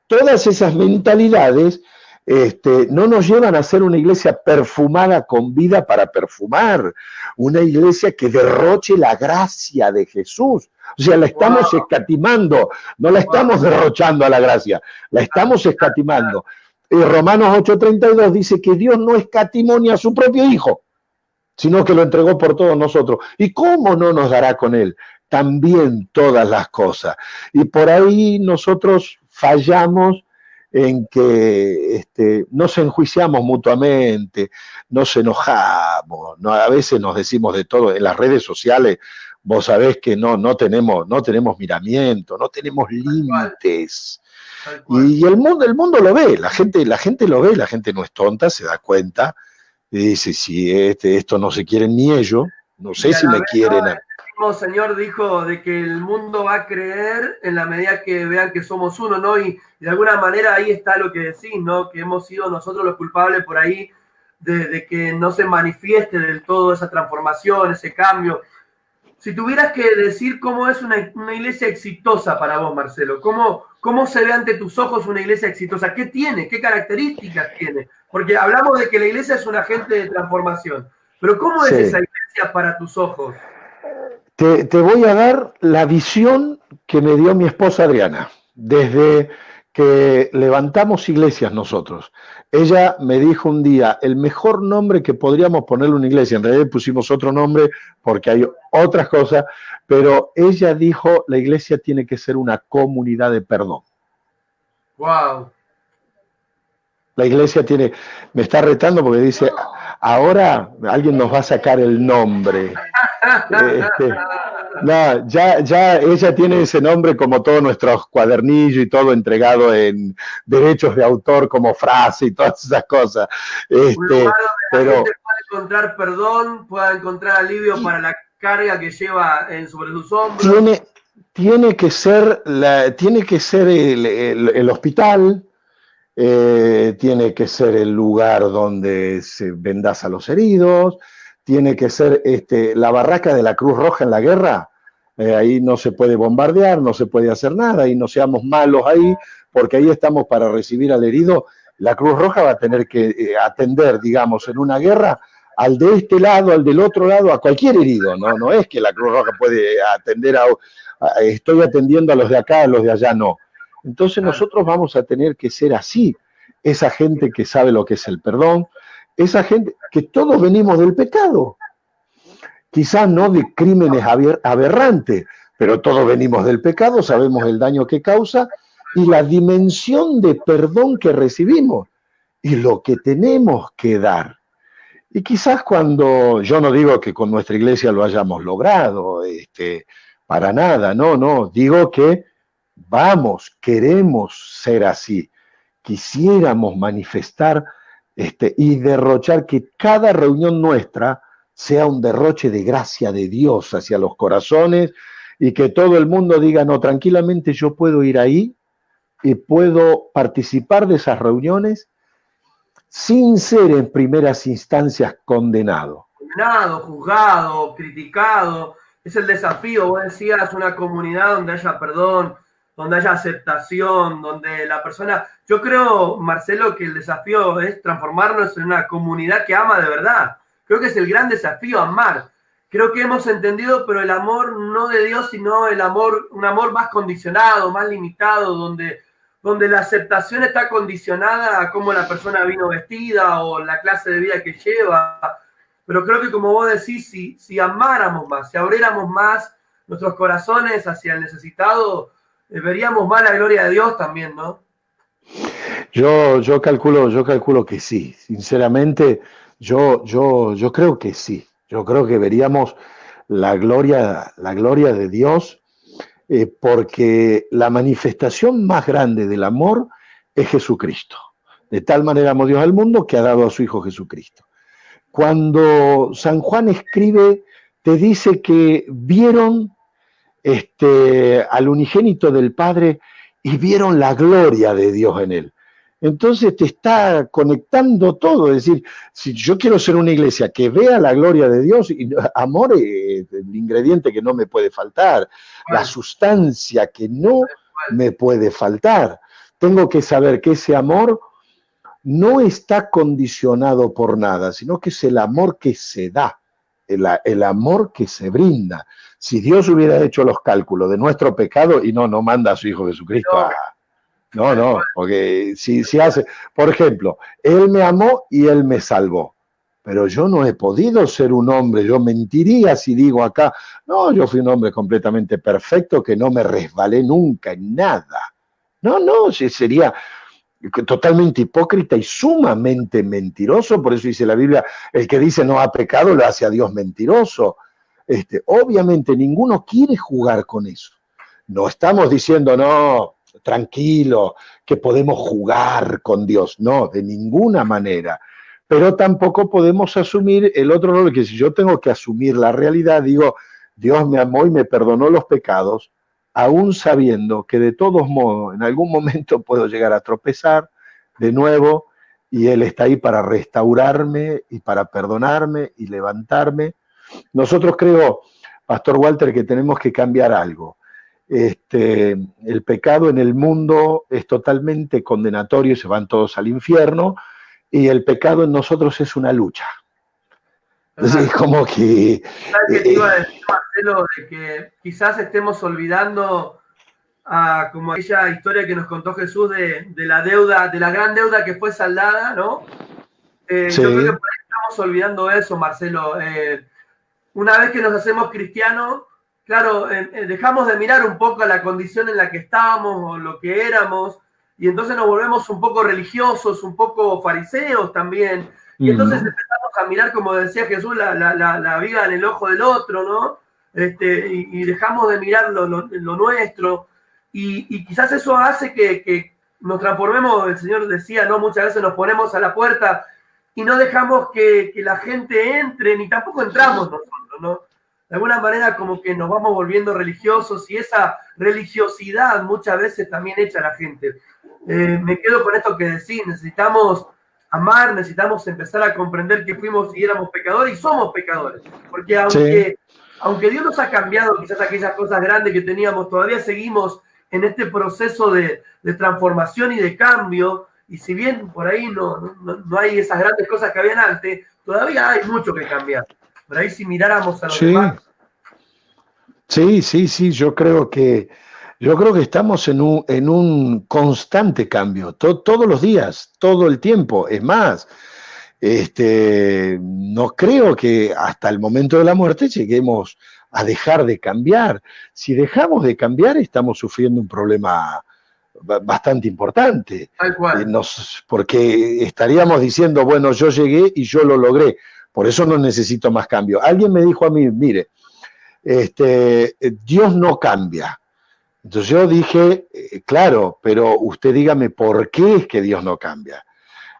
Todas esas mentalidades no nos llevan a ser una iglesia perfumada con vida para perfumar, una iglesia que derroche la gracia de Jesús. O sea, la estamos escatimando, no la estamos derrochando a la gracia, la estamos escatimando. Romanos 8:32 dice que Dios no escatimó ni a su propio Hijo, sino que lo entregó por todos nosotros. ¿Y cómo no nos dará con él también todas las cosas? Y por ahí nosotros fallamos en que nos enjuiciamos mutuamente, nos enojamos, a veces nos decimos de todo. En las redes sociales, vos sabés que no tenemos miramiento, no tenemos límites. Y el mundo lo ve, la gente lo ve, la gente no es tonta, se da cuenta. Y dice, si esto no se quieren ni ellos, no sé si me quieren. El mismo Señor dijo de que el mundo va a creer en la medida que vean que somos uno, ¿no? Y de alguna manera ahí está lo que decís, ¿no? Que hemos sido nosotros los culpables por ahí de que no se manifieste del todo esa transformación, ese cambio. Si tuvieras que decir cómo es una iglesia exitosa para vos, Marcelo, ¿cómo se ve ante tus ojos una iglesia exitosa? ¿Qué tiene? ¿Qué características tiene? Porque hablamos de que la iglesia es un agente de transformación, pero ¿cómo es esa iglesia para tus ojos? Te voy a dar la visión que me dio mi esposa Adriana, desde que levantamos iglesias nosotros. Ella me dijo un día, el mejor nombre que podríamos ponerle a una iglesia, en realidad pusimos otro nombre porque hay otras cosas, pero ella dijo, la iglesia tiene que ser una comunidad de perdón. Wow. La iglesia tiene, me está retando porque dice, ahora alguien nos va a sacar el nombre. No, ya ella tiene ese nombre como todos nuestros cuadernillos y todo entregado en derechos de autor como frase y todas esas cosas. Un lugar donde la gente pueda encontrar perdón, pueda encontrar alivio para la carga que lleva sobre sus hombros. Tiene que ser el hospital, tiene que ser el lugar donde se vendaza a los heridos, tiene que ser la barraca de la Cruz Roja en la guerra. Ahí no se puede bombardear, no se puede hacer nada, y no seamos malos ahí, porque ahí estamos para recibir al herido. La Cruz Roja va a tener que atender, digamos, en una guerra, al de este lado, al del otro lado, a cualquier herido. No es que la Cruz Roja puede atender estoy atendiendo a los de acá, a los de allá no. Entonces nosotros vamos a tener que ser así, esa gente que sabe lo que es el perdón, esa gente que todos venimos del pecado, quizás no de crímenes aberrantes, pero todos venimos del pecado, sabemos el daño que causa y la dimensión de perdón que recibimos y lo que tenemos que dar. Y quizás cuando, yo no digo que con nuestra iglesia lo hayamos logrado, para nada, no, digo que queremos ser así, quisiéramos manifestar y derrochar que cada reunión nuestra sea un derroche de gracia de Dios hacia los corazones y que todo el mundo diga, no, tranquilamente yo puedo ir ahí y puedo participar de esas reuniones sin ser en primeras instancias condenado. Condenado, juzgado, criticado. Es el desafío, vos decías, una comunidad donde haya perdón, donde haya aceptación, donde la persona... Yo creo, Marcelo, que el desafío es transformarnos en una comunidad que ama de verdad. Creo que es el gran desafío, amar. Creo que hemos entendido, pero el amor no de Dios, sino el amor, un amor más condicionado, más limitado, donde la aceptación está condicionada a cómo la persona vino vestida o la clase de vida que lleva. Pero creo que, como vos decís, si amáramos más, si abriéramos más nuestros corazones hacia el necesitado, veríamos más la gloria de Dios también, ¿no? Yo calculo que sí. Sinceramente, yo creo que sí. Yo creo que veríamos la gloria de Dios, porque la manifestación más grande del amor es Jesucristo. De tal manera amó Dios al mundo que ha dado a su Hijo Jesucristo. Cuando San Juan escribe, te dice que vieron al unigénito del Padre y vieron la gloria de Dios en él. Entonces te está conectando todo, es decir, si yo quiero ser una iglesia que vea la gloria de Dios, y amor es el ingrediente que no me puede faltar, la sustancia que no me puede faltar. Tengo que saber que ese amor no está condicionado por nada, sino que es el amor que se da, el amor que se brinda. Si Dios hubiera hecho los cálculos de nuestro pecado y no manda a su Hijo Jesucristo a... No, porque si hace, por ejemplo, Él me amó y Él me salvó, pero yo no he podido ser un hombre, yo mentiría si digo acá, no, yo fui un hombre completamente perfecto que no me resbalé nunca en nada. No, sería totalmente hipócrita y sumamente mentiroso, por eso dice la Biblia, el que dice no ha pecado lo hace a Dios mentiroso. Obviamente ninguno quiere jugar con eso. No estamos diciendo, no, tranquilo, que podemos jugar con Dios. No, de ninguna manera. Pero tampoco podemos asumir el otro rol, que si yo tengo que asumir la realidad, digo, Dios me amó y me perdonó los pecados, aún sabiendo que de todos modos en algún momento puedo llegar a tropezar de nuevo y Él está ahí para restaurarme y para perdonarme y levantarme. Nosotros creo, Pastor Walter, que tenemos que cambiar algo. El pecado en el mundo es totalmente condenatorio y se van todos al infierno, y el pecado en nosotros es una lucha. Entonces es como que... ¿Sabes qué te iba a decir, Marcelo? De que quizás estemos olvidando como aquella historia que nos contó Jesús de la deuda, de la gran deuda que fue saldada, ¿no? Sí, Yo creo que por ahí estamos olvidando eso, Marcelo. Una vez que nos hacemos cristianos, claro, dejamos de mirar un poco la condición en la que estábamos o lo que éramos, y entonces nos volvemos un poco religiosos, un poco fariseos también, y entonces empezamos a mirar, como decía Jesús, la viga en el ojo del otro, ¿no? Y dejamos de mirar lo nuestro, y quizás eso hace que nos transformemos. El Señor decía, ¿no? Muchas veces nos ponemos a la puerta y no dejamos que la gente entre, ni tampoco entramos nosotros, ¿no? De alguna manera como que nos vamos volviendo religiosos, y esa religiosidad muchas veces también echa a la gente. Me quedo con esto que decís: necesitamos amar, necesitamos empezar a comprender que fuimos y éramos pecadores y somos pecadores, porque aunque Dios nos ha cambiado quizás aquellas cosas grandes que teníamos, todavía seguimos en este proceso de transformación y de cambio. Y si bien por ahí no hay esas grandes cosas que habían antes, todavía hay mucho que cambiar. Por ahí si miráramos a los demás. Sí, yo creo que estamos en un constante cambio, todos los días, todo el tiempo. Es más, no creo que hasta el momento de la muerte lleguemos a dejar de cambiar. Si dejamos de cambiar, estamos sufriendo un problema bastante importante, Tal cual. Porque estaríamos diciendo, bueno, yo llegué y yo lo logré, por eso no necesito más cambio. Alguien me dijo a mí, mire, Dios no cambia. Entonces yo dije, claro, pero usted dígame por qué es que Dios no cambia.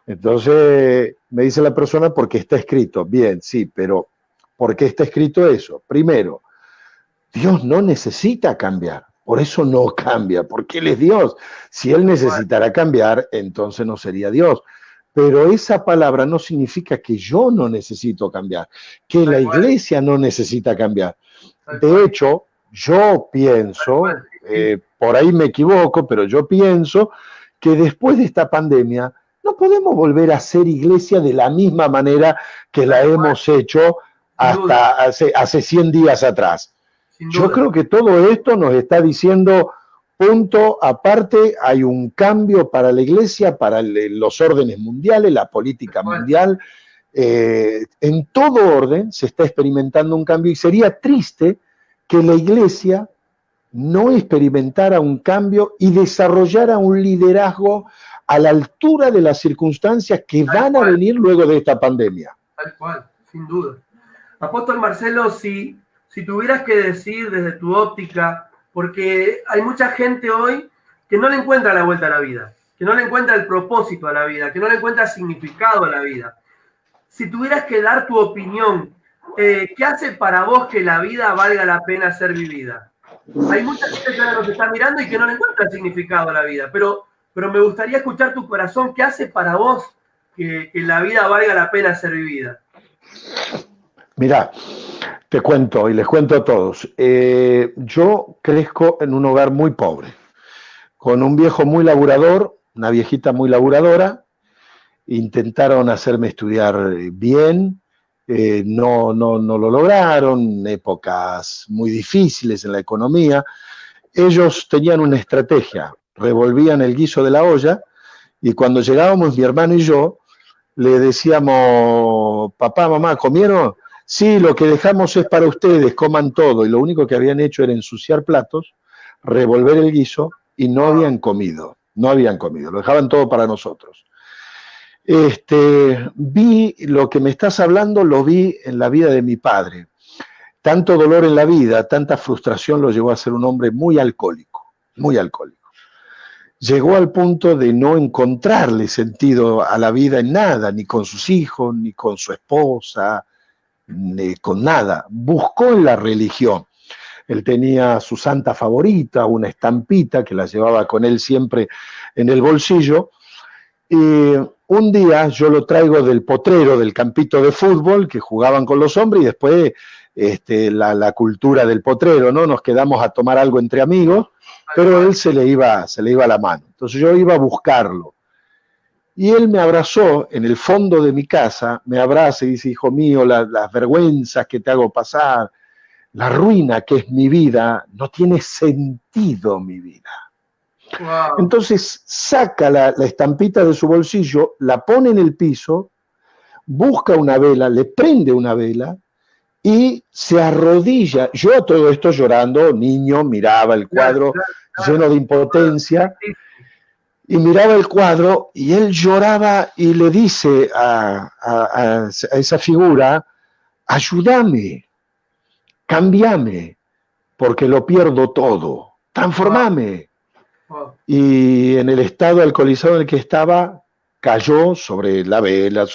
Entonces me dice la persona, porque está escrito. Bien, sí, pero ¿por qué está escrito eso? Primero, Dios no necesita cambiar. Por eso no cambia, porque Él es Dios. Si Él necesitara cambiar, entonces no sería Dios. Pero esa palabra no significa que yo no necesito cambiar, que la iglesia no necesita cambiar. De hecho, yo pienso, por ahí me equivoco, pero yo pienso que después de esta pandemia no podemos volver a ser iglesia de la misma manera que la hemos hecho hasta hace 100 días atrás. Yo creo que todo esto nos está diciendo, punto aparte, hay un cambio para la iglesia, para los órdenes mundiales, la política mundial. En todo orden se está experimentando un cambio, y sería triste que la iglesia no experimentara un cambio y desarrollara un liderazgo a la altura de las circunstancias que van a venir luego de esta pandemia. Tal cual, sin duda. Apóstol Marcelo, si tuvieras que decir desde tu óptica, porque hay mucha gente hoy que no le encuentra la vuelta a la vida, que no le encuentra el propósito a la vida, que no le encuentra significado a la vida. Si tuvieras que dar tu opinión, ¿qué hace para vos que la vida valga la pena ser vivida? Hay mucha gente que ahora nos está mirando y que no le encuentra significado a la vida, pero me gustaría escuchar tu corazón. ¿Qué hace para vos que la vida valga la pena ser vivida? Mirá, te cuento y les cuento a todos. Yo crezco en un hogar muy pobre, con un viejo muy laburador, una viejita muy laburadora. Intentaron hacerme estudiar bien, no lo lograron, épocas muy difíciles en la economía. Ellos tenían una estrategia, revolvían el guiso de la olla, y cuando llegábamos mi hermano y yo, le decíamos, papá, mamá, ¿comieron? Sí, lo que dejamos es para ustedes, coman todo. Y lo único que habían hecho era ensuciar platos, revolver el guiso, y no habían comido, lo dejaban todo para nosotros. Vi lo que me estás hablando, lo vi en la vida de mi padre. Tanto dolor en la vida, tanta frustración lo llevó a ser un hombre muy alcohólico, muy alcohólico. Llegó al punto de no encontrarle sentido a la vida en nada, ni con sus hijos, ni con su esposa, ni con nada. Buscó en la religión. Él tenía su santa favorita, una estampita que la llevaba con él siempre en el bolsillo. Y un día yo lo traigo del potrero, del campito de fútbol que jugaban con los hombres, y después la cultura del potrero, ¿no? Nos quedamos a tomar algo entre amigos, pero él se le iba la mano. Entonces yo iba a buscarlo. Y él me abrazó en el fondo de mi casa, me abraza y dice, hijo mío, las vergüenzas que te hago pasar, la ruina que es mi vida, no tiene sentido mi vida. Wow. Entonces saca la estampita de su bolsillo, la pone en el piso, busca una vela, le prende una vela y se arrodilla. Yo a todo esto llorando, niño, miraba el cuadro lleno de impotencia y miraba el cuadro y él lloraba y le dice a esa figura, ayúdame, cámbiame, porque lo pierdo todo, transformame. Y en el estado alcoholizado en el que estaba, cayó sobre la vela,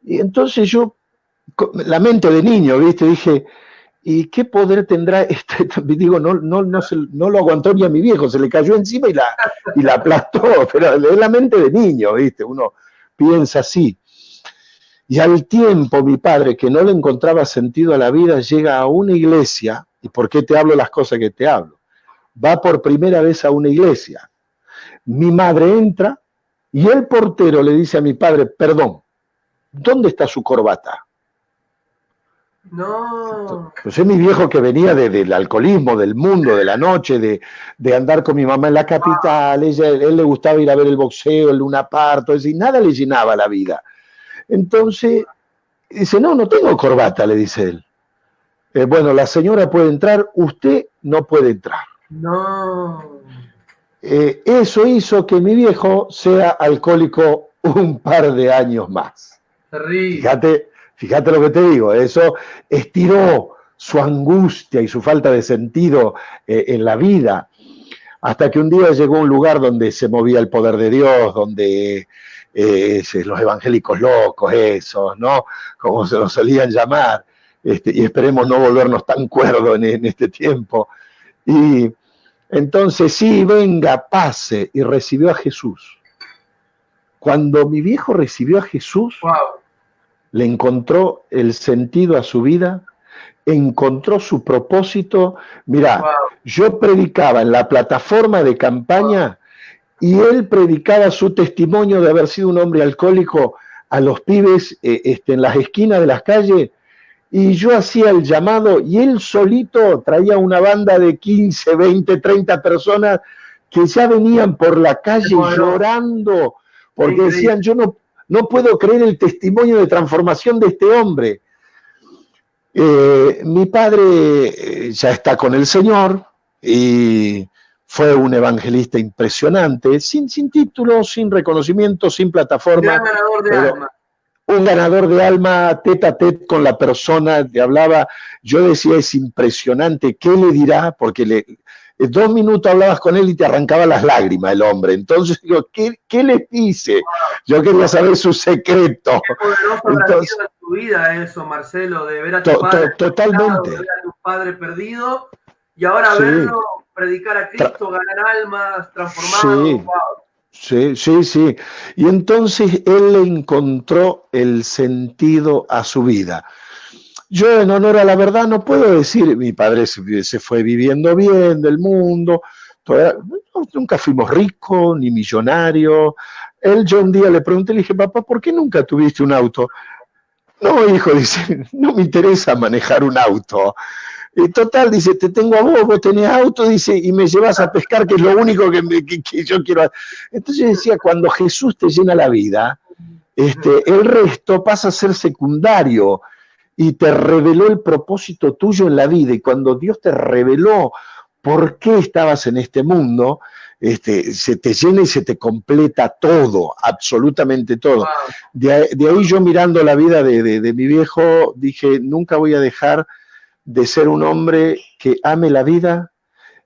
Y entonces yo, la mente de niño, ¿viste? Dije, ¿y qué poder tendrá este? Digo, no lo aguantó ni a mi viejo, se le cayó encima y la aplastó, pero es la mente de niño, ¿viste? Uno piensa así. Y al tiempo mi padre, que no le encontraba sentido a la vida, llega a una iglesia. ¿Y por qué te hablo las cosas que te hablo? Va por primera vez a una iglesia. Mi madre entra y el portero le dice a mi padre, perdón, ¿dónde está su corbata? No. Pues es mi viejo que venía del alcoholismo, del mundo, de la noche, de andar con mi mamá en la capital. Él le gustaba ir a ver el boxeo, el Luna Park, todo eso, y nada le llenaba la vida. Entonces, dice, no tengo corbata, le dice él. Bueno, la señora puede entrar, usted no puede entrar. No. Eso hizo que mi viejo sea alcohólico un par de años más. Terrible. Fíjate lo que te digo, eso estiró su angustia y su falta de sentido en la vida, hasta que un día llegó a un lugar donde se movía el poder de Dios, donde los evangélicos locos, esos, ¿no? Como se los solían llamar, y esperemos no volvernos tan cuerdos en este tiempo. Y entonces, sí, venga, pase, y recibió a Jesús. Cuando mi viejo recibió a Jesús, wow, le encontró el sentido a su vida, encontró su propósito. Mirá, wow, yo predicaba en la plataforma de campaña y él predicaba su testimonio de haber sido un hombre alcohólico a los pibes en las esquinas de las calles, y yo hacía el llamado y él solito traía una banda de 15, 20, 30 personas que ya venían por la calle llorando porque decían, yo no puedo creer el testimonio de transformación de este hombre. Mi padre ya está con el Señor y fue un evangelista impresionante, sin título, sin reconocimiento, sin plataforma. Un ganador de alma. Un ganador de alma, tete a tete con la persona, le hablaba, yo decía, es impresionante, ¿qué le dirá? Porque 2 minutos hablabas con él y te arrancaba las lágrimas el hombre. Entonces digo, ¿qué le dice? Yo quería saber su secreto. Qué poderoso habrá sido en tu vida eso, Marcelo, de ver a tu padre totalmente. De ver a tu padre perdido y ahora verlo predicar a Cristo, ganar almas, transformado. Sí. Wow. Sí. Y entonces él le encontró el sentido a su vida. Yo, en honor a la verdad, no puedo decir, mi padre se fue viviendo bien del mundo, nunca fuimos ricos ni millonarios. Yo un día le pregunté, le dije, papá, ¿por qué nunca tuviste un auto? No, hijo, dice, no me interesa manejar un auto. Total, dice, te tengo a vos tenés auto, dice, y me llevas a pescar, que es lo único que yo quiero hacer. Entonces decía, cuando Jesús te llena la vida, el resto pasa a ser secundario y te reveló el propósito tuyo en la vida. Y cuando Dios te reveló por qué estabas en este mundo, se te llena y se te completa todo, absolutamente todo. De ahí yo, mirando la vida de mi viejo, dije, nunca voy a dejar de ser un hombre que ame la vida,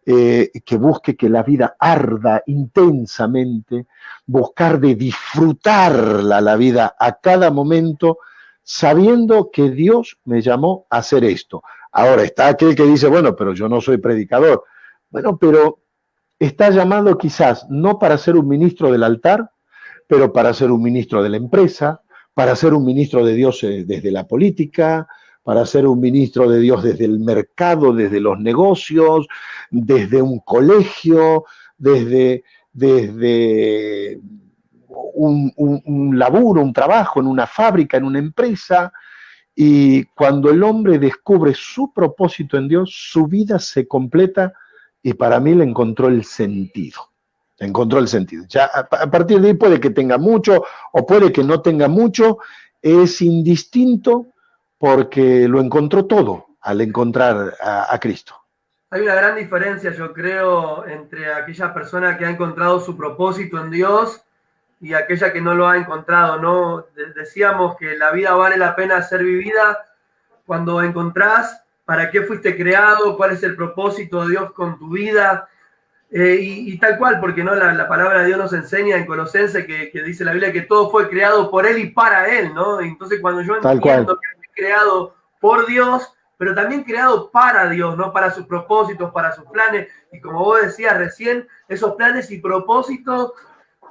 que busque que la vida arda intensamente, buscar de disfrutarla la vida a cada momento, sabiendo que Dios me llamó a hacer esto. Ahora está aquel que dice, bueno, pero yo no soy predicador. Bueno, pero está llamado quizás no para ser un ministro del altar, pero para ser un ministro de la empresa, para ser un ministro de Dios desde la política, para ser un ministro de Dios desde el mercado, desde los negocios, desde un colegio, desde un laburo, un trabajo en una fábrica, en una empresa, y cuando el hombre descubre su propósito en Dios, su vida se completa y para mí le encontró el sentido. Encontró el sentido. Ya a partir de ahí puede que tenga mucho o puede que no tenga mucho, es indistinto porque lo encontró todo al encontrar a Cristo. Hay una gran diferencia, yo creo, entre aquella persona que ha encontrado su propósito en Dios y aquella que no lo ha encontrado, ¿no? Decíamos que la vida vale la pena ser vivida cuando encontrás para qué fuiste creado, cuál es el propósito de Dios con tu vida, y tal cual, porque no la palabra de Dios nos enseña en Colosenses que dice la Biblia que todo fue creado por Él y para Él, ¿no? Entonces cuando yo entiendo que fui creado por Dios, pero también creado para Dios, ¿no? Para sus propósitos, para sus planes, y como vos decías recién, esos planes y propósitos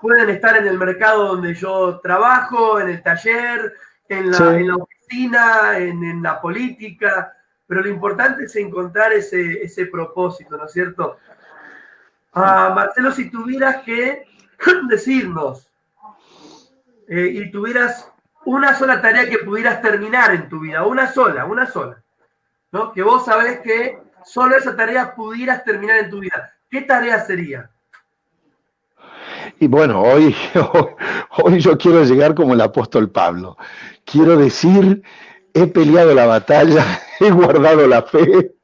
pueden estar en el mercado donde yo trabajo, en el taller, en la oficina, en la política, pero lo importante es encontrar ese propósito, ¿no es cierto? Marcelo, si tuvieras que decirnos y tuvieras una sola tarea que pudieras terminar en tu vida, una sola, ¿no? Que vos sabés que solo esa tarea pudieras terminar en tu vida, ¿qué tarea sería? Y bueno, hoy yo quiero llegar como el apóstol Pablo. Quiero decir, he peleado la batalla, he guardado la fe.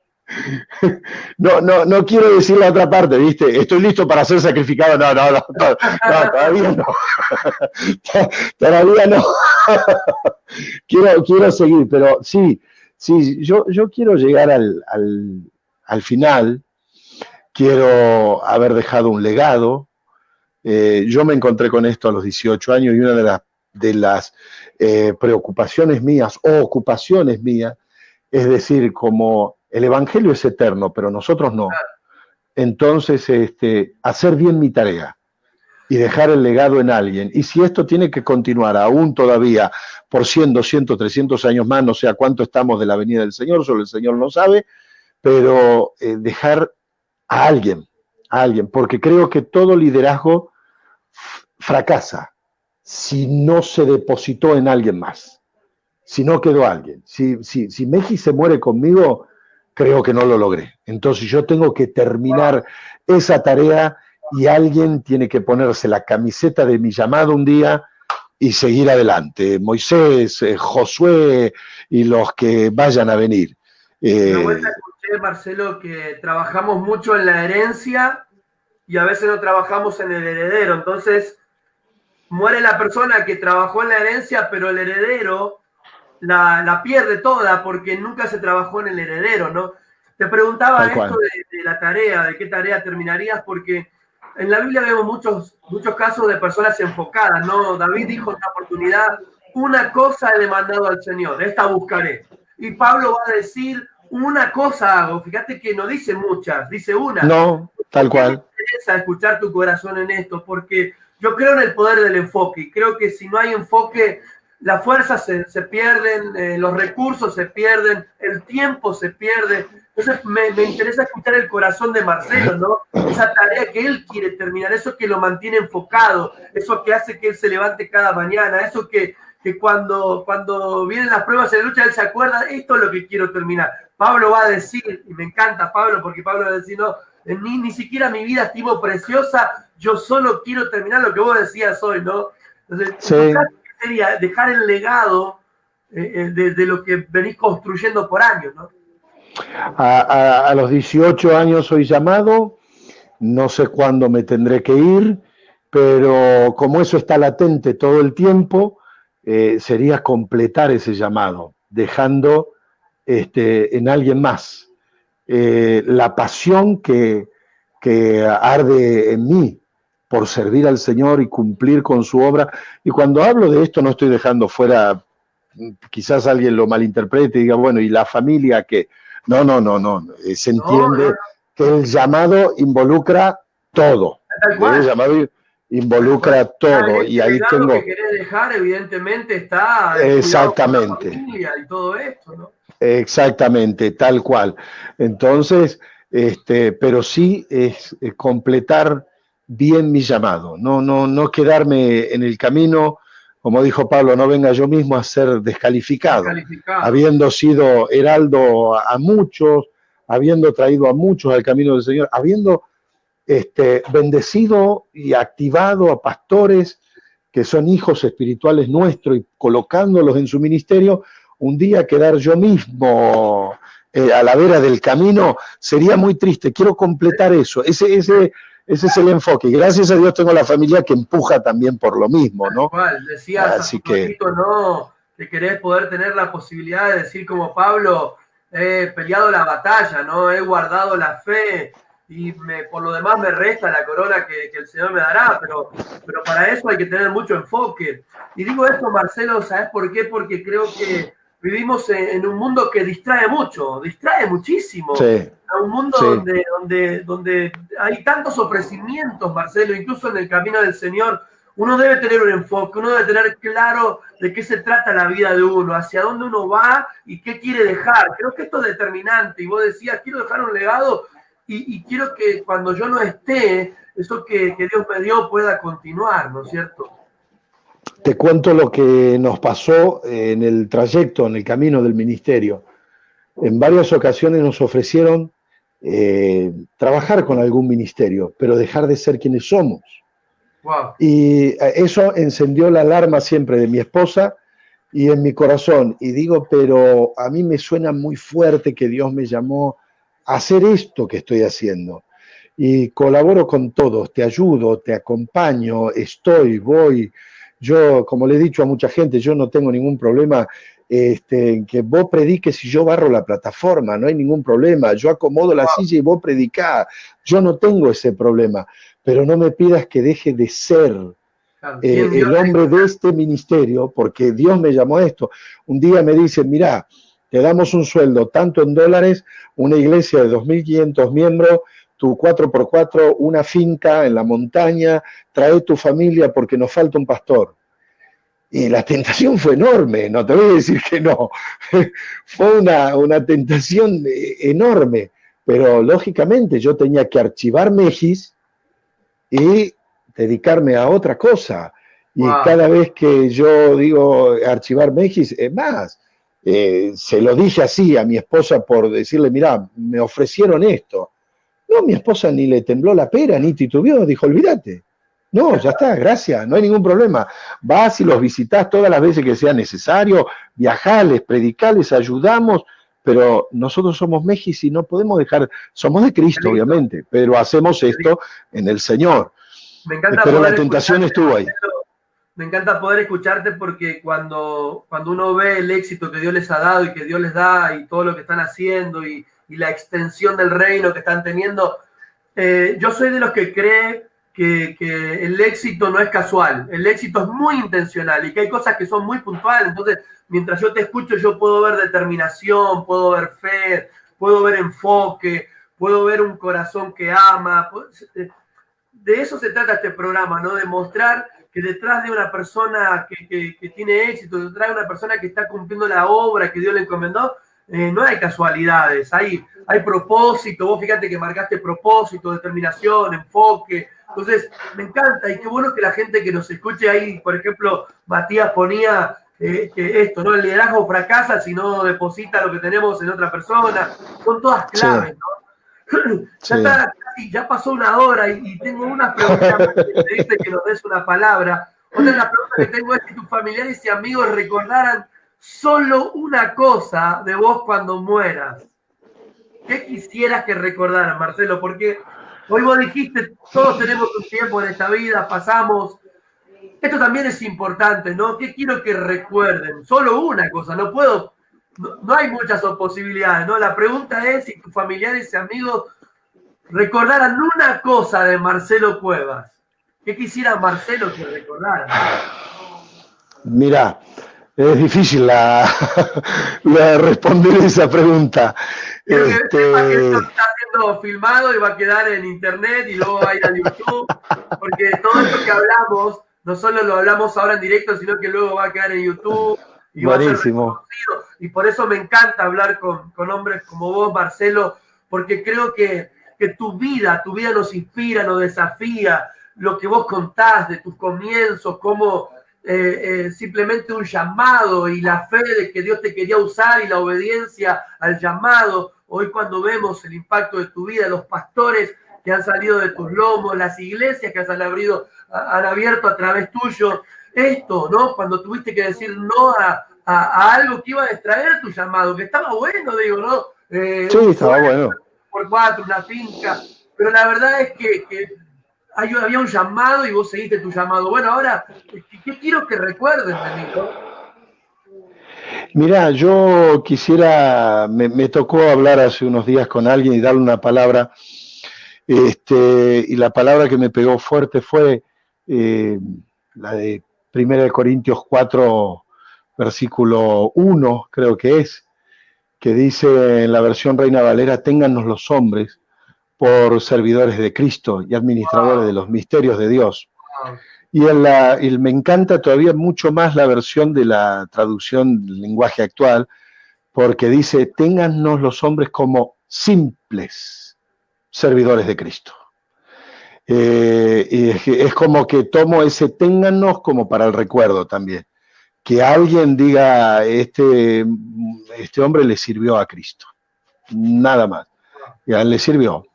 No quiero decir la otra parte, ¿viste? Estoy listo para ser sacrificado. No, todavía no. Todavía no. Quiero seguir, pero sí, yo quiero llegar al final. Quiero haber dejado un legado. Yo me encontré con esto a los 18 años y una de las preocupaciones mías o ocupaciones mías es decir, como el evangelio es eterno, pero nosotros no. Entonces, hacer bien mi tarea y dejar el legado en alguien. Y si esto tiene que continuar aún todavía por 100, 200, 300 años más, no sé a cuánto estamos de la venida del Señor, solo el Señor lo sabe, pero dejar a alguien, porque creo que todo liderazgo fracasa si no se depositó en alguien más. Si no quedó alguien. Si Meji se muere conmigo, creo que no lo logré. Entonces yo tengo que terminar esa tarea y alguien tiene que ponerse la camiseta de mi llamado un día y seguir adelante. Moisés, Josué y los que vayan a venir. Una vuelta escuché, Marcelo, que trabajamos mucho en la herencia y a veces no trabajamos en el heredero. Entonces muere la persona que trabajó en la herencia, pero el heredero la pierde toda porque nunca se trabajó en el heredero, ¿no? Te preguntaba esto de la tarea, de qué tarea terminarías, porque en la Biblia vemos muchos casos de personas enfocadas, ¿no? David dijo en una oportunidad, una cosa he demandado al Señor, esta buscaré. Y Pablo va a decir, una cosa hago, fíjate que no dice muchas, dice una. No, tal cual. Me interesa escuchar tu corazón en esto, porque yo creo en el poder del enfoque, y creo que si no hay enfoque, las fuerzas se pierden, los recursos se pierden, el tiempo se pierde. Entonces me interesa escuchar el corazón de Marcelo, ¿no? Esa tarea que él quiere terminar, eso que lo mantiene enfocado, eso que hace que él se levante cada mañana, eso que cuando vienen las pruebas en la lucha, él se acuerda, esto es lo que quiero terminar. Pablo va a decir, y me encanta Pablo, porque Pablo va a decir, no, ni siquiera mi vida estimo preciosa, yo solo quiero terminar lo que vos decías hoy, ¿no? Entonces, sí. Sería dejar el legado de lo que venís construyendo por años, ¿no? A los 18 años soy llamado, no sé cuándo me tendré que ir, pero como eso está latente todo el tiempo, sería completar ese llamado, dejando en alguien más la pasión que arde en mí por servir al Señor y cumplir con su obra. Y cuando hablo de esto no estoy dejando fuera, quizás alguien lo malinterprete y diga, bueno, ¿y la familia qué? No, se entiende que el llamado involucra todo. El llamado involucra todo. Y ahí tengo... Lo que querés dejar, evidentemente, está... Exactamente. La familia y todo esto, ¿no? Exactamente, tal cual. Entonces, pero sí es completar bien mi llamado, no quedarme en el camino, como dijo Pablo, no venga yo mismo a ser descalificado, habiendo sido heraldo a muchos, habiendo traído a muchos al camino del Señor, habiendo bendecido y activado a pastores que son hijos espirituales nuestros y colocándolos en su ministerio, un día quedar yo mismo a la vera del camino sería muy triste. Quiero completar eso. Ese es el enfoque. Y gracias a Dios tengo la familia que empuja también por lo mismo, ¿no? Igual, decías así hace un ratito, ¿no? Que querés poder tener la posibilidad de decir como Pablo, he peleado la batalla, ¿no? He guardado la fe y por lo demás me resta la corona que el Señor me dará, pero para eso hay que tener mucho enfoque. Y digo esto, Marcelo, ¿sabes por qué? Porque creo que vivimos en un mundo que distrae mucho, distrae muchísimo. Sí. Un mundo sí. donde hay tantos ofrecimientos, Marcelo, incluso en el camino del Señor. Uno debe tener un enfoque, uno debe tener claro de qué se trata la vida de uno, hacia dónde uno va y qué quiere dejar. Creo que esto es determinante. Y vos decías, quiero dejar un legado y quiero que cuando yo no esté, eso que Dios me dio pueda continuar, ¿no es cierto? Te cuento lo que nos pasó en el trayecto, en el camino del ministerio. En varias ocasiones nos ofrecieron trabajar con algún ministerio, pero dejar de ser quienes somos. Wow. Y eso encendió la alarma siempre de mi esposa y en mi corazón. Y digo, pero a mí me suena muy fuerte que Dios me llamó a hacer esto que estoy haciendo. Y colaboro con todos, te ayudo, te acompaño, voy. Yo, como le he dicho a mucha gente, yo no tengo ningún problema en que vos prediques y yo barro la plataforma, no hay ningún problema. Yo acomodo la silla y vos predicás. Yo no tengo ese problema. Pero no me pidas que deje de ser el hombre de este ministerio, porque Dios me llamó a esto. Un día me dicen, mirá, te damos un sueldo, tanto en dólares, una iglesia de 2.500 miembros, tu 4x4, una finca en la montaña, trae tu familia porque nos falta un pastor. Y la tentación fue enorme, no te voy a decir que no. Fue una tentación enorme, pero lógicamente yo tenía que archivar Mejis y dedicarme a otra cosa. Y cada vez que yo digo archivar Mejis, es más, se lo dije así a mi esposa por decirle, mirá, me ofrecieron esto. No, mi esposa ni le tembló la pera, ni titubeó, dijo, olvídate. No, ya está, gracias, no hay ningún problema. Vas y los visitás todas las veces que sea necesario, viajales, predicales, ayudamos, pero nosotros somos Mejis y no podemos dejar, somos de Cristo, obviamente, pero hacemos esto en el Señor. Me encanta, pero la tentación estuvo ahí. Me encanta poder escucharte porque cuando uno ve el éxito que Dios les ha dado y que Dios les da y todo lo que están haciendo y la extensión del reino que están teniendo, yo soy de los que cree que el éxito no es casual, el éxito es muy intencional y que hay cosas que son muy puntuales. Entonces, mientras yo te escucho, yo puedo ver determinación, puedo ver fe, puedo ver enfoque, puedo ver un corazón que ama. De eso se trata este programa, ¿no? De mostrar que detrás de una persona que tiene éxito, detrás de una persona que está cumpliendo la obra que Dios le encomendó, no hay casualidades, hay propósito. Vos fíjate que marcaste propósito, determinación, enfoque. Entonces, me encanta y qué bueno que la gente que nos escuche ahí, por ejemplo, Matías ponía que esto, ¿no? El liderazgo fracasa si no deposita lo que tenemos en otra persona. Son todas claves, ¿no? Ya pasó una hora y tengo una pregunta que te dice que nos des una palabra. Otra de las preguntas que tengo es si tus familiares y amigos recordaran solo una cosa de vos cuando mueras. ¿Qué quisieras que recordaran, Marcelo? Porque hoy vos dijiste, todos tenemos un tiempo en esta vida, pasamos. Esto también es importante, ¿no? ¿Qué quiero que recuerden? Solo una cosa, no hay muchas posibilidades, ¿no? La pregunta es si tus familiares y amigos recordaran una cosa de Marcelo Cuevas. ¿Qué quisiera Marcelo que recordaran? Mirá, es difícil responder esa pregunta. Quiero que sepa que esto está siendo filmado y va a quedar en internet y luego va a ir a YouTube, porque todo esto que hablamos, no solo lo hablamos ahora en directo, sino que luego va a quedar en YouTube y buenísimo. Va a ser reconocido. Y por eso me encanta hablar con hombres como vos, Marcelo, porque creo que tu vida nos inspira, nos desafía, lo que vos contás de tus comienzos, cómo simplemente un llamado y la fe de que Dios te quería usar y la obediencia al llamado. Hoy cuando vemos el impacto de tu vida, los pastores que han salido de tus lomos, las iglesias que han abierto a través tuyo, esto, ¿no? Cuando tuviste que decir no a algo que iba a distraer tu llamado, que estaba bueno, digo, ¿no? Sí, estaba bueno. Por 4, una finca, pero la verdad es que había un llamado y vos seguiste tu llamado. Bueno, ahora, ¿qué quiero que recuerden de mí, no? Mirá, yo quisiera, me tocó hablar hace unos días con alguien y darle una palabra, y la palabra que me pegó fuerte fue la de 1 Corintios 4, versículo 1, creo que es, que dice en la versión Reina Valera: téngannos los hombres por servidores de Cristo y administradores de los misterios de Dios. Y me encanta todavía mucho más la versión de la traducción del lenguaje actual, porque dice: téngannos los hombres como simples servidores de Cristo. Y es como que tomo ese téngannos como para el recuerdo también. Que alguien diga, este hombre le sirvió a Cristo. Nada más. Ya, le sirvió,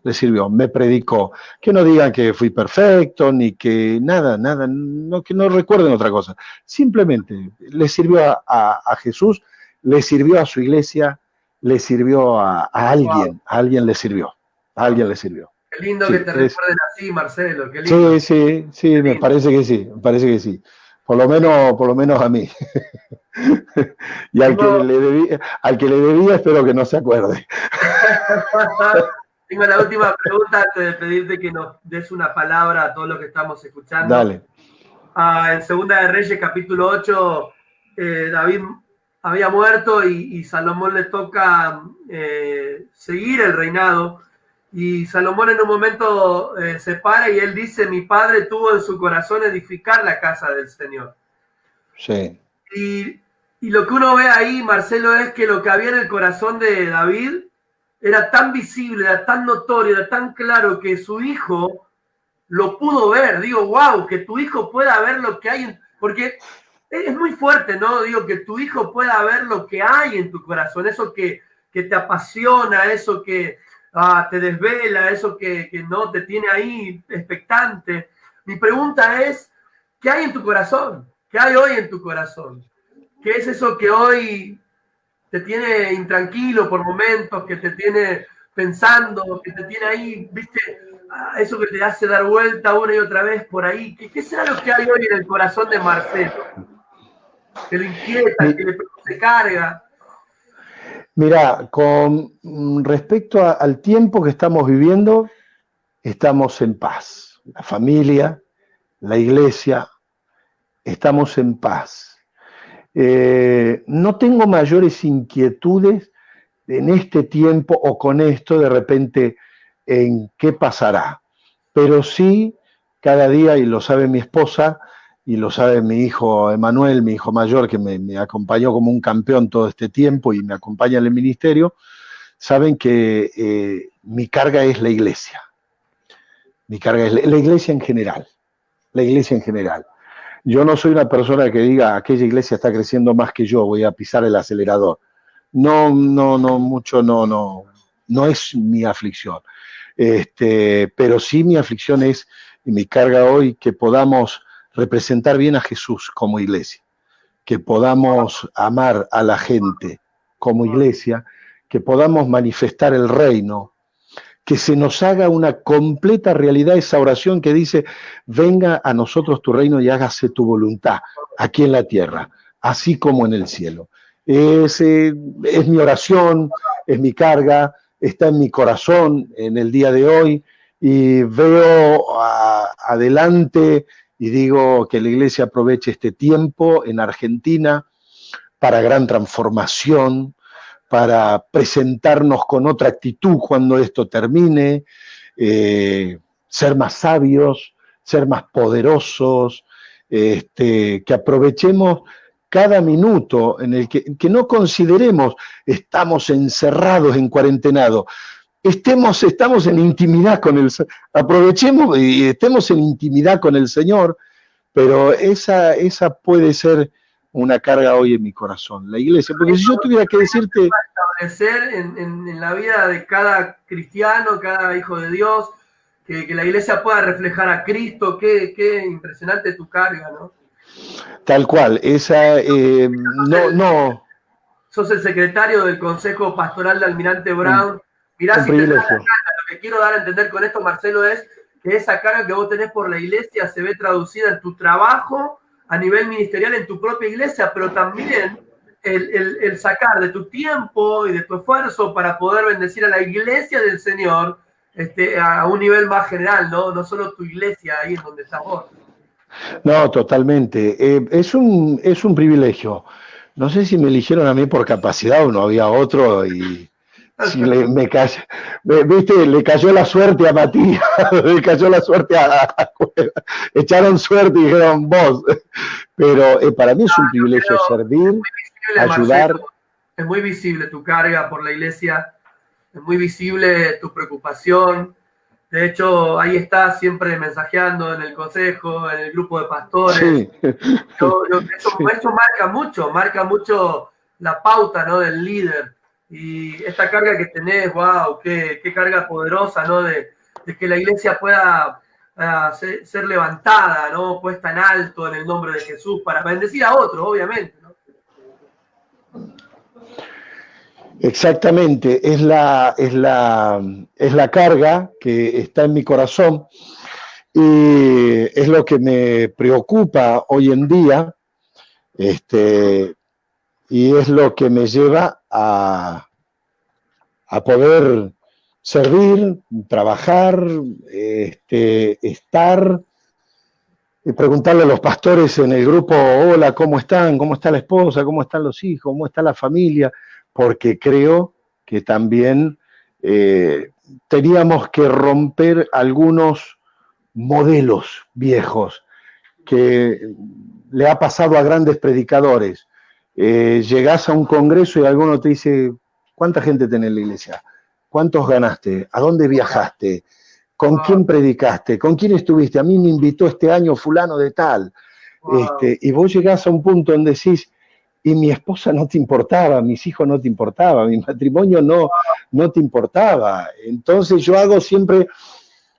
me predicó. Que no digan que fui perfecto, ni que nada, no, que no recuerden otra cosa. Simplemente le sirvió a Jesús, le sirvió a su iglesia, le sirvió a alguien, a alguien le sirvió, a alguien le sirvió. Qué lindo, sí, que te recuerden así, Marcelo, qué lindo. Sí, me parece que sí. Por lo menos a mí. Y al que le debía espero que no se acuerde. Tengo la última pregunta antes de pedirte que nos des una palabra a todos los que estamos escuchando. Dale. En Segunda de Reyes, capítulo 8, David había muerto y Salomón le toca seguir el reinado. Y Salomón en un momento se para y él dice: mi padre tuvo en su corazón edificar la casa del Señor. Sí. Y lo que uno ve ahí, Marcelo, es que lo que había en el corazón de David era tan visible, era tan notorio, era tan claro que su hijo lo pudo ver. Digo, wow, que tu hijo pueda ver lo que hay, porque es muy fuerte, ¿no? Digo, que tu hijo pueda ver lo que hay en tu corazón, eso que te apasiona, eso que te desvela, eso que no te tiene ahí expectante. Mi pregunta es, ¿qué hay en tu corazón? ¿Qué hay hoy en tu corazón? ¿Qué es eso que hoy te tiene intranquilo por momentos, que te tiene pensando, que te tiene ahí, viste, eso que te hace dar vuelta una y otra vez por ahí? ¿Qué será lo que hay hoy en el corazón de Marcelo? Que lo inquieta, que le produce carga. Mira, con respecto al tiempo que estamos viviendo, estamos en paz. La familia, la iglesia, estamos en paz. No tengo mayores inquietudes en este tiempo o con esto de repente en qué pasará, pero sí cada día, y lo sabe mi esposa y lo sabe mi hijo Emanuel, mi hijo mayor, que me acompañó como un campeón todo este tiempo y me acompaña en el ministerio, saben que mi carga es la iglesia. Mi carga es la iglesia en general. La iglesia en general. Yo no soy una persona que diga, aquella iglesia está creciendo más que yo, voy a pisar el acelerador. No es mi aflicción. Pero sí mi aflicción es, y mi carga hoy, que podamos representar bien a Jesús como iglesia, que podamos amar a la gente como iglesia, que podamos manifestar el reino, que se nos haga una completa realidad esa oración que dice: venga a nosotros tu reino y hágase tu voluntad aquí en la tierra, así como en el cielo. Es mi oración, es mi carga, está en mi corazón en el día de hoy, y veo adelante y digo que la iglesia aproveche este tiempo en Argentina para gran transformación, para presentarnos con otra actitud cuando esto termine, ser más sabios, ser más poderosos, que aprovechemos cada minuto en el que no consideremos estamos encerrados en cuarentenado. estamos en intimidad con el Señor, aprovechemos y estemos en intimidad con el Señor, pero esa puede ser una carga hoy en mi corazón, la iglesia, porque si yo tuviera que decirte... Establecer en la vida de cada cristiano, cada hijo de Dios, que la iglesia pueda reflejar a Cristo, qué impresionante tu carga, ¿no? Tal cual, esa, no... Sos el secretario del Consejo Pastoral de Almirante Brown. Mirá si te da la carga. Lo que quiero dar a entender con esto, Marcelo, es que esa carga que vos tenés por la iglesia se ve traducida en tu trabajo a nivel ministerial en tu propia iglesia, pero también el sacar de tu tiempo y de tu esfuerzo para poder bendecir a la iglesia del Señor a un nivel más general, ¿no? No solo tu iglesia ahí en donde estás vos. No, totalmente. Es un privilegio. No sé si me eligieron a mí por capacidad o no había otro y si le cayó la suerte a Matías, le cayó la suerte a echaron suerte y dijeron vos. Pero para mí es un privilegio servir, ayudar. Marcelo, es muy visible tu carga por la iglesia, es muy visible tu preocupación. De hecho, ahí estás siempre mensajeando en el consejo, en el grupo de pastores. Sí. Eso marca mucho la pauta, ¿no? Del líder. Y esta carga que tenés, wow, qué carga poderosa, ¿no? De que la iglesia pueda ser levantada, ¿no? Puesta en alto en el nombre de Jesús para bendecir a otros, obviamente, ¿no? Exactamente, es la carga que está en mi corazón y es lo que me preocupa hoy en día, y es lo que me lleva a poder servir, trabajar, estar, y preguntarle a los pastores en el grupo, hola, ¿cómo están? ¿Cómo está la esposa? ¿Cómo están los hijos? ¿Cómo está la familia? Porque creo que también teníamos que romper algunos modelos viejos que le ha pasado a grandes predicadores. Llegás a un congreso y alguno te dice, ¿cuánta gente tenés en la iglesia? ¿Cuántos ganaste? ¿A dónde viajaste? ¿Con quién predicaste? ¿Con quién estuviste? A mí me invitó este año fulano de tal. Y vos llegás a un punto donde decís, y mi esposa no te importaba, mis hijos no te importaba, mi matrimonio no te importaba. Entonces yo hago siempre,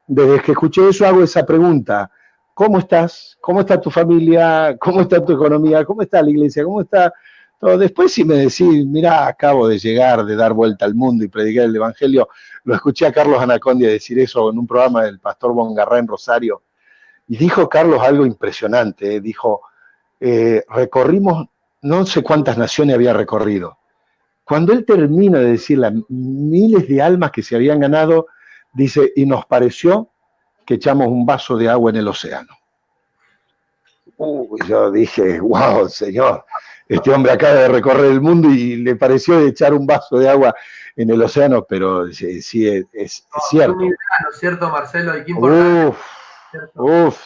desde que escuché eso, hago esa pregunta. ¿Cómo estás? ¿Cómo está tu familia? ¿Cómo está tu economía? ¿Cómo está la iglesia? ¿Cómo está todo? Después si me decís, mirá, acabo de llegar, de dar vuelta al mundo y predicar el evangelio, lo escuché a Carlos Anacondia decir eso en un programa del pastor Bongarrá en Rosario, y dijo Carlos algo impresionante, dijo, recorrimos, no sé cuántas naciones había recorrido. Cuando él termina de decir las miles de almas que se habían ganado, dice, y nos pareció que echamos un vaso de agua en el océano. Yo dije, wow, Señor, este hombre acaba de recorrer el mundo y le pareció echar un vaso de agua en el océano, pero sí, es cierto. ¿No es cierto, Marcelo?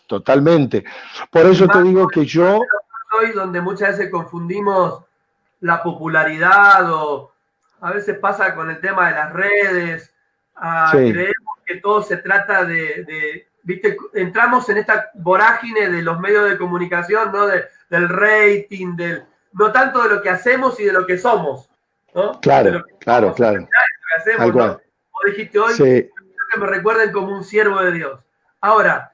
Totalmente. Por eso te digo que yo... Hoy donde muchas veces confundimos la popularidad o a veces pasa con el tema de las redes, creemos que todo se trata ¿viste? Entramos en esta vorágine de los medios de comunicación, ¿no? Del rating, no tanto de lo que hacemos y de lo que somos, ¿no? Claro. Lo que hacemos, ¿no? Como dijiste hoy, que me recuerden como un siervo de Dios. Ahora,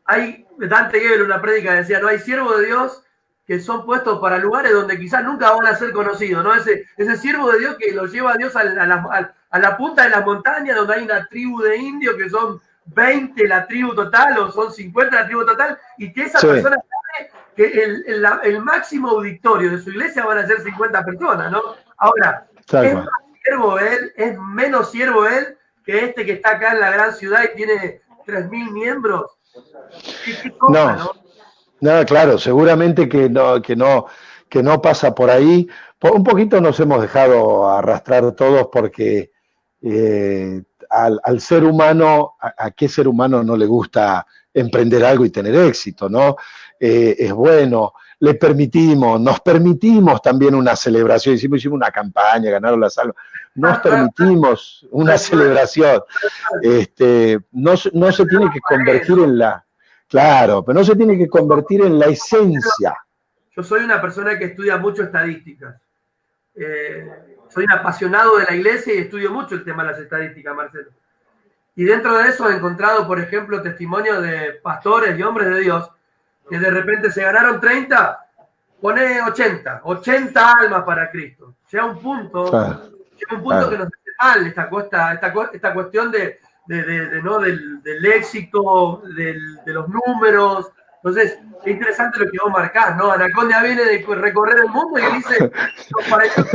hay Dante Gebel, una prédica, decía, no hay siervos de Dios que son puestos para lugares donde quizás nunca van a ser conocidos, ¿no? Ese siervo de Dios que los lleva a Dios a la punta de las montañas donde hay una tribu de indios que son 20 la tribu total o son 50 la tribu total y que esa persona sabe que el máximo auditorio de su iglesia van a ser 50 personas, ¿no? Ahora, ¿es más siervo él? ¿Es menos siervo él que este que está acá en la gran ciudad y tiene 3.000 miembros? ¿Qué cosa, no, claro, seguramente que no pasa por ahí. Un poquito nos hemos dejado arrastrar todos porque al ser humano, ¿a qué ser humano no le gusta emprender algo y tener éxito, no? Es bueno. nos permitimos también una celebración, hicimos una campaña, ganaron las almas, nos permitimos una celebración, no se tiene que convertir en la, claro, pero no se tiene que convertir en la esencia. Yo soy una persona que estudia mucho estadísticas, soy un apasionado de la iglesia y estudio mucho el tema de las estadísticas, Marcelo. Y dentro de eso he encontrado, por ejemplo, testimonios de pastores y hombres de Dios que de repente se ganaron 30, pone 80 almas para Cristo. Llega un punto que nos hace mal esta cuestión ¿no? del éxito, de los números. Entonces, es interesante lo que vos marcás, ¿no? Anaconda viene de recorrer el mundo y dice, no, para eso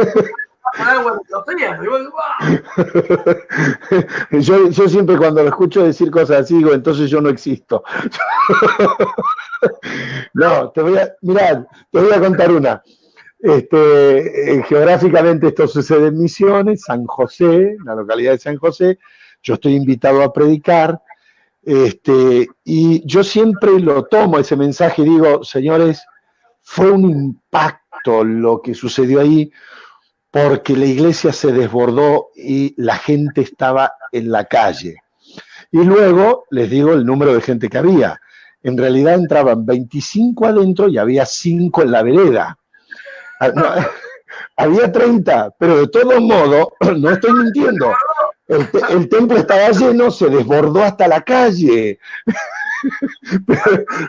agua en el océano. Y vos, wow. Yo siempre cuando lo escucho decir cosas así, digo, entonces yo no existo. No, te voy a contar una. Geográficamente esto sucede en Misiones, San José, la localidad de San José. Yo estoy invitado a predicar. Y yo siempre lo tomo ese mensaje y digo, señores, fue un impacto lo que sucedió ahí, porque la iglesia se desbordó y la gente estaba en la calle. Y luego les digo el número de gente que había. En realidad entraban 25 adentro y había 5 en la vereda. No, había 30, pero de todos modos, no estoy mintiendo, el templo estaba lleno, se desbordó hasta la calle.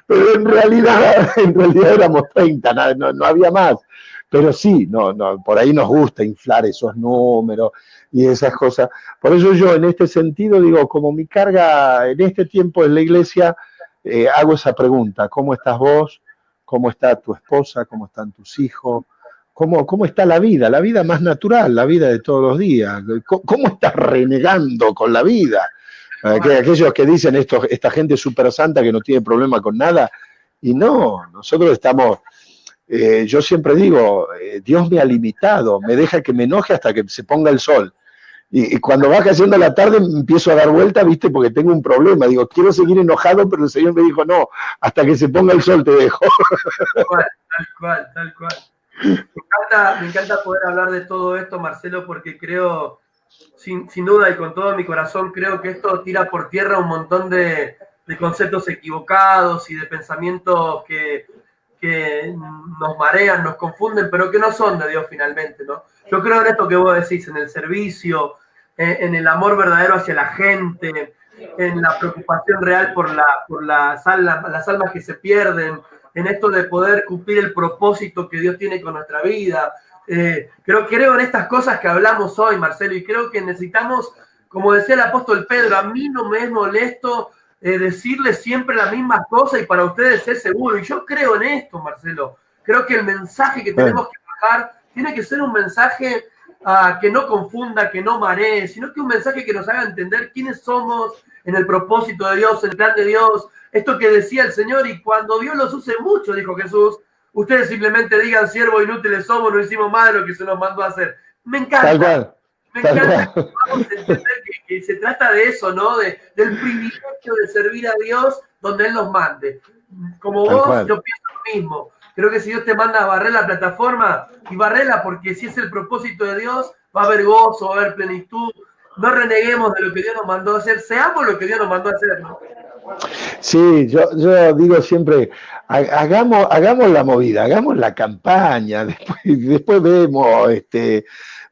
Pero en realidad éramos 30, no había más. Pero sí, por ahí nos gusta inflar esos números y esas cosas. Por eso yo en este sentido digo, como mi carga en este tiempo en la iglesia, hago esa pregunta: ¿cómo estás vos? ¿Cómo está tu esposa? ¿Cómo están tus hijos? ¿Cómo está la vida más natural, la vida de todos los días? ¿Cómo estás renegando con la vida? Aquellos que dicen esta gente súper santa que no tiene problema con nada, y no, nosotros estamos, yo siempre digo, Dios me ha limitado, me deja que me enoje hasta que se ponga el sol. Y cuando va cayendo la tarde empiezo a dar vuelta, ¿viste? Porque tengo un problema. Digo, quiero seguir enojado, pero el Señor me dijo, no, hasta que se ponga el sol te dejo. Tal cual. Me encanta poder hablar de todo esto, Marcelo, porque creo, sin duda y con todo mi corazón, creo que esto tira por tierra un montón de conceptos equivocados y de pensamientos que nos marean, nos confunden, pero que no son de Dios finalmente, ¿no? Yo creo en esto que vos decís, en el servicio, en el amor verdadero hacia la gente, en la preocupación real por las almas que se pierden, en esto de poder cumplir el propósito que Dios tiene con nuestra vida. Creo en estas cosas que hablamos hoy, Marcelo, y creo que necesitamos, como decía el apóstol Pedro, a mí no me es molesto decirles siempre la misma cosa y para ustedes es seguro. Y yo creo en esto, Marcelo. Creo que el mensaje que tenemos que bajar tiene que ser un mensaje que no confunda, que no maree, sino que un mensaje que nos haga entender quiénes somos en el propósito de Dios, el plan de Dios. Esto que decía el Señor, y cuando Dios los use mucho, dijo Jesús, ustedes simplemente digan, siervos inútiles somos, no hicimos más de lo que se nos mandó a hacer. Me encanta. Me encanta que podamos entender que se trata de eso, ¿no? Del privilegio de servir a Dios donde Él nos mande. Como vos, yo pienso lo mismo. Creo que si Dios te manda a barrer la plataforma, y barrela, porque si es el propósito de Dios, va a haber gozo, va a haber plenitud. No reneguemos de lo que Dios nos mandó a hacer, seamos lo que Dios nos mandó a hacer, ¿no? Sí, yo digo siempre, hagamos la movida, hagamos la campaña, después vemos,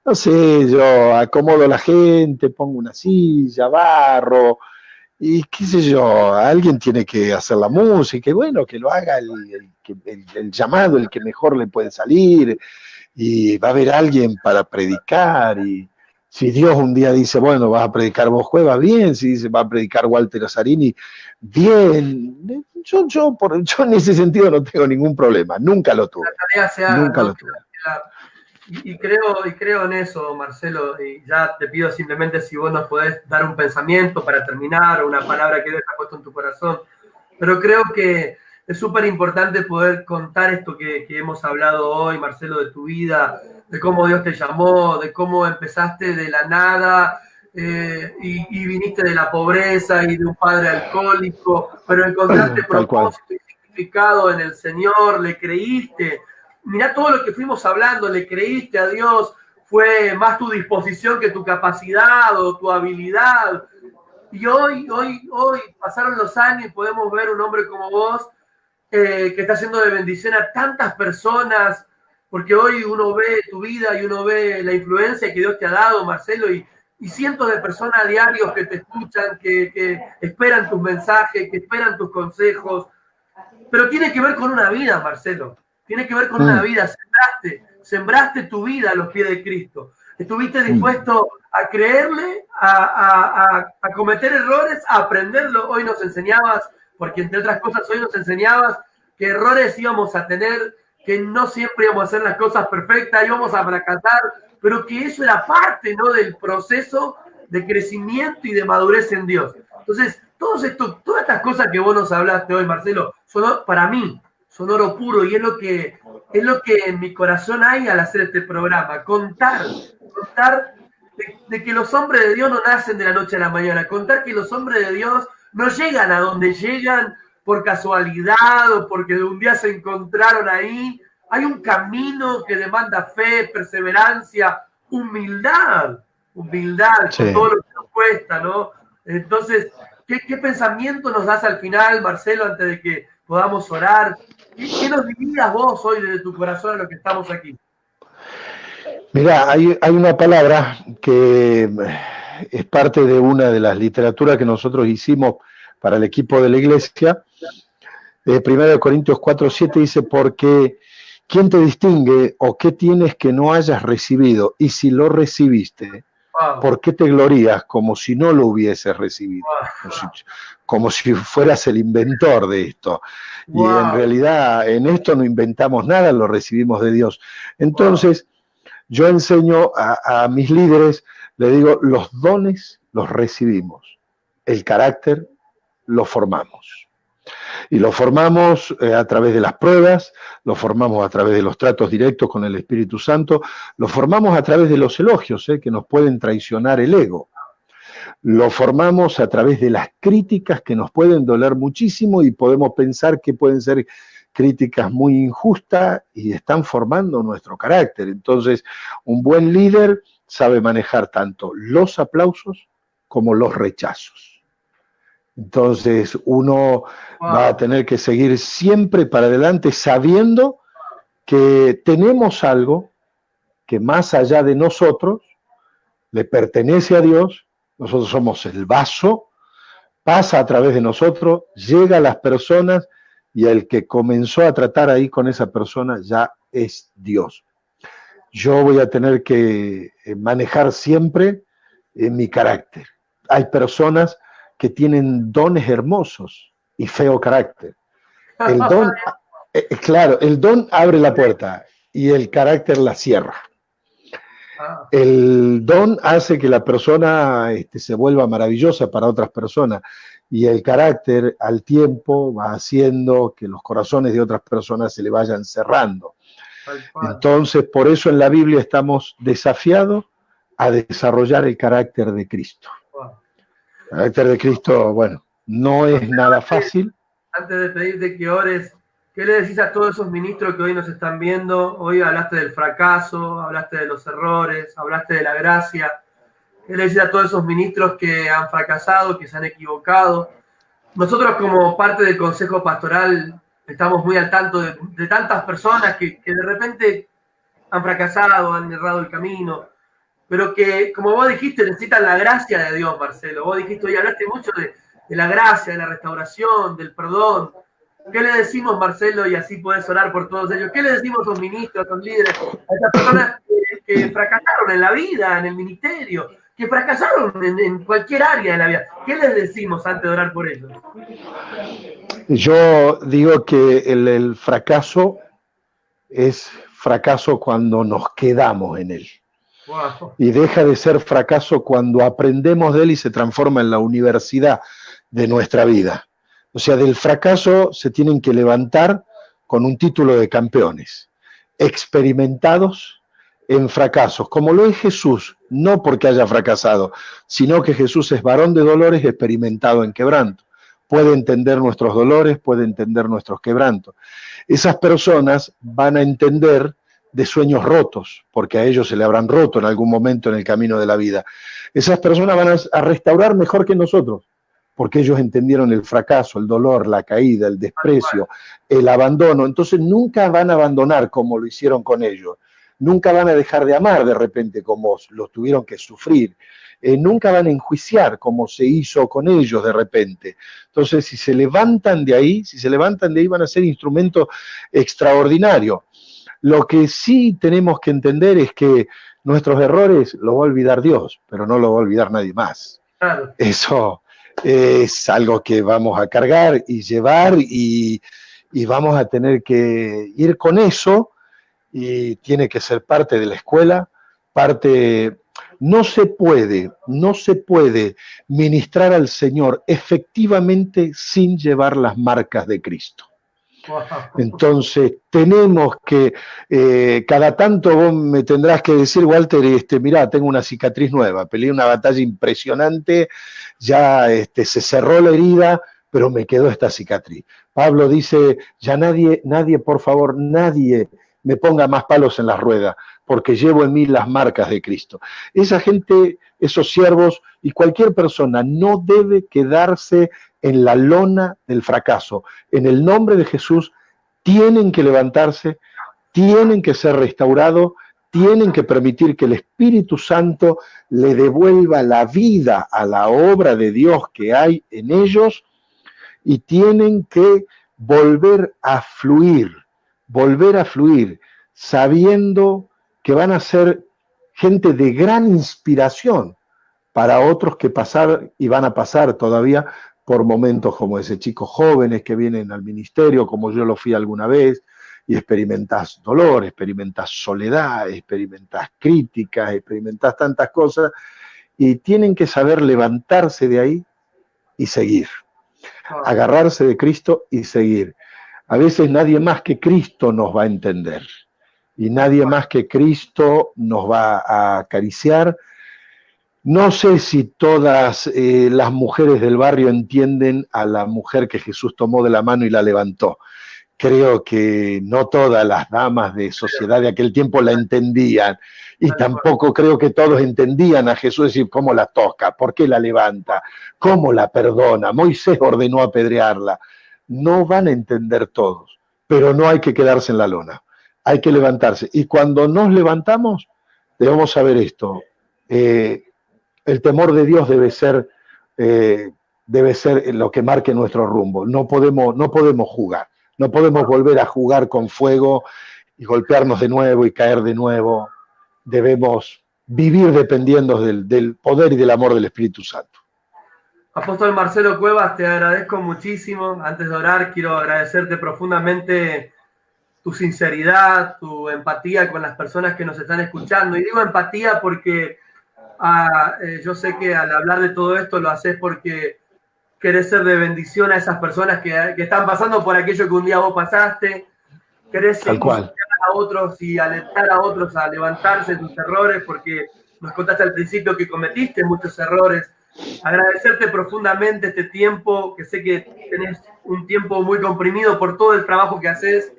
no sé, yo acomodo a la gente, pongo una silla, barro, y qué sé yo, alguien tiene que hacer la música, y bueno, que lo haga el llamado, el que mejor le puede salir, y va a haber alguien para predicar, y si Dios un día dice, bueno, vas a predicar vos, Cueva, bien, si dice, va a predicar Walter Osarini, bien, yo en ese sentido no tengo ningún problema, nunca lo tuve. Nunca lo tuve. Y creo en eso, Marcelo, y ya te pido simplemente si vos nos podés dar un pensamiento para terminar, o una palabra que Dios ha puesto en tu corazón, pero creo que es súper importante poder contar esto que hemos hablado hoy, Marcelo, de tu vida, de cómo Dios te llamó, de cómo empezaste de la nada y viniste de la pobreza y de un padre alcohólico, pero encontraste propósito y edificado en el Señor, le creíste. Mirá todo lo que fuimos hablando, le creíste a Dios, fue más tu disposición que tu capacidad o tu habilidad. Y hoy pasaron los años y podemos ver un hombre como vos que está haciendo de bendición a tantas personas, porque hoy uno ve tu vida y uno ve la influencia que Dios te ha dado, Marcelo, y cientos de personas a diario que te escuchan, que esperan tus mensajes, que esperan tus consejos, pero tiene que ver con una vida, Marcelo, tiene que ver con una vida. Sembraste tu vida a los pies de Cristo, estuviste dispuesto a creerle, a cometer errores, a aprenderlo. Hoy nos enseñabas, porque entre otras cosas hoy nos enseñabas que errores íbamos a tener, que no siempre íbamos a hacer las cosas perfectas, íbamos a fracasar, pero que eso era parte, ¿no?, del proceso de crecimiento y de madurez en Dios. Entonces, todas estas cosas que vos nos hablaste hoy, Marcelo, para mí son oro puro, y es lo que en mi corazón hay al hacer este programa, contar de que los hombres de Dios no nacen de la noche a la mañana, contar que los hombres de Dios no llegan a donde llegan por casualidad o porque un día se encontraron ahí. Hay un camino que demanda fe, perseverancia, humildad, sí, con todo lo que nos cuesta, ¿no? Entonces, ¿qué pensamiento nos das al final, Marcelo, antes de que podamos orar? ¿Qué nos dirías vos hoy desde tu corazón a lo que estamos aquí? Mirá, hay una palabra que es parte de una de las literaturas que nosotros hicimos para el equipo de la iglesia. 1 Corintios 4:7 dice, porque ¿quién te distingue o qué tienes que no hayas recibido? Y si lo recibiste, ¿por qué te glorías como si no lo hubieses recibido? Como si fueras el inventor de esto. Y en realidad en esto no inventamos nada, lo recibimos de Dios. Entonces, yo enseño a mis líderes, le digo, los dones los recibimos, el carácter lo formamos. Y lo formamos a través de las pruebas, lo formamos a través de los tratos directos con el Espíritu Santo, lo formamos a través de los elogios, que nos pueden traicionar el ego. Lo formamos a través de las críticas que nos pueden doler muchísimo y podemos pensar que pueden ser críticas muy injustas y están formando nuestro carácter. Entonces, un buen líder sabe manejar tanto los aplausos como los rechazos. Entonces uno va a tener que seguir siempre para adelante sabiendo que tenemos algo que más allá de nosotros le pertenece a Dios. Nosotros somos el vaso, pasa a través de nosotros, llega a las personas y el que comenzó a tratar ahí con esa persona ya es Dios. Yo voy a tener que manejar siempre mi carácter. Hay personas que tienen dones hermosos y feo carácter. El don, claro, el don abre la puerta y el carácter la cierra. El don hace que la persona se vuelva maravillosa para otras personas y el carácter al tiempo va haciendo que los corazones de otras personas se le vayan cerrando. Entonces, por eso en la Biblia estamos desafiados a desarrollar el carácter de Cristo. El carácter de Cristo, bueno, no es nada fácil. Antes de pedirte que ores, ¿qué le decís a todos esos ministros que hoy nos están viendo? Hoy hablaste del fracaso, hablaste de los errores, hablaste de la gracia. ¿Qué le decís a todos esos ministros que han fracasado, que se han equivocado? Nosotros como parte del Consejo Pastoral estamos muy al tanto de tantas personas que de repente han fracasado, han errado el camino, pero que, como vos dijiste, necesitan la gracia de Dios, Marcelo. Vos dijiste hoy, hablaste mucho de la gracia, de la restauración, del perdón. ¿Qué le decimos, Marcelo? Y así podés orar por todos ellos. ¿Qué le decimos a los ministros, a los líderes, a esas personas que fracasaron en la vida, en el ministerio, que fracasaron en cualquier área de la vida? ¿Qué les decimos antes de orar por ellos? Yo digo que el fracaso es fracaso cuando nos quedamos en él. Wow. Y deja de ser fracaso cuando aprendemos de él y se transforma en la universidad de nuestra vida. O sea, del fracaso se tienen que levantar con un título de campeones, experimentados en fracasos, como lo es Jesús, no porque haya fracasado, sino que Jesús es varón de dolores, experimentado en quebranto. puede entender nuestros dolores, puede entender nuestros quebrantos. Esas personas van a entender de sueños rotos, porque a ellos se le habrán roto en algún momento en el camino de la vida. Esas personas van a restaurar mejor que nosotros, porque ellos entendieron el fracaso, el dolor, la caída, el desprecio, el abandono. Entonces nunca van a abandonar como lo hicieron con ellos. Nunca van a dejar de amar de repente como lo tuvieron que sufrir. Nunca van a enjuiciar como se hizo con ellos de repente. Entonces, si se levantan de ahí, van a ser instrumentos extraordinarios. Lo que sí tenemos que entender es que nuestros errores los va a olvidar Dios, pero no los va a olvidar nadie más. Claro. Eso es algo que vamos a cargar y llevar y vamos a tener que ir con eso, y tiene que ser parte de la escuela, parte. No se puede ministrar al Señor efectivamente sin llevar las marcas de Cristo. Entonces tenemos que, cada tanto vos me tendrás que decir, Walter, mirá, tengo una cicatriz nueva, peleé una batalla impresionante, ya se cerró la herida, pero me quedó esta cicatriz. Pablo dice, ya nadie, por favor, nadie me ponga más palos en las ruedas, porque llevo en mí las marcas de Cristo. Esa gente, esos siervos y cualquier persona no debe quedarse en la lona del fracaso. En el nombre de Jesús tienen que levantarse, tienen que ser restaurados, tienen que permitir que el Espíritu Santo le devuelva la vida a la obra de Dios que hay en ellos, y tienen que volver a fluir, sabiendo que van a ser gente de gran inspiración para otros que van a pasar todavía por momentos como ese, chicos jóvenes que vienen al ministerio, como yo lo fui alguna vez, y experimentás dolor, experimentás soledad, experimentás críticas, experimentás tantas cosas, y tienen que saber levantarse de ahí y seguir, agarrarse de Cristo y seguir. A veces nadie más que Cristo nos va a entender, y nadie más que Cristo nos va a acariciar. No sé si todas las mujeres del barrio entienden a la mujer que Jesús tomó de la mano y la levantó. Creo que no todas las damas de sociedad de aquel tiempo la entendían, y tampoco creo que todos entendían a Jesús, decir cómo la toca, por qué la levanta, cómo la perdona. Moisés ordenó apedrearla. No van a entender todos, pero no hay que quedarse en la lona, hay que levantarse. Y cuando nos levantamos, debemos saber esto, el temor de Dios debe ser lo que marque nuestro rumbo. No podemos jugar, no podemos volver a jugar con fuego y golpearnos de nuevo y caer de nuevo. Debemos vivir dependiendo del poder y del amor del Espíritu Santo. Apóstol Marcelo Cuevas, te agradezco muchísimo. Antes de orar, quiero agradecerte profundamente tu sinceridad, tu empatía con las personas que nos están escuchando. Y digo empatía porque yo sé que al hablar de todo esto lo haces porque querés ser de bendición a esas personas que están pasando por aquello que un día vos pasaste. Querés enseñar a otros y alentar a otros a levantarse de tus errores, porque nos contaste al principio que cometiste muchos errores. Agradecerte profundamente este tiempo, que sé que tenés un tiempo muy comprimido por todo el trabajo que haces.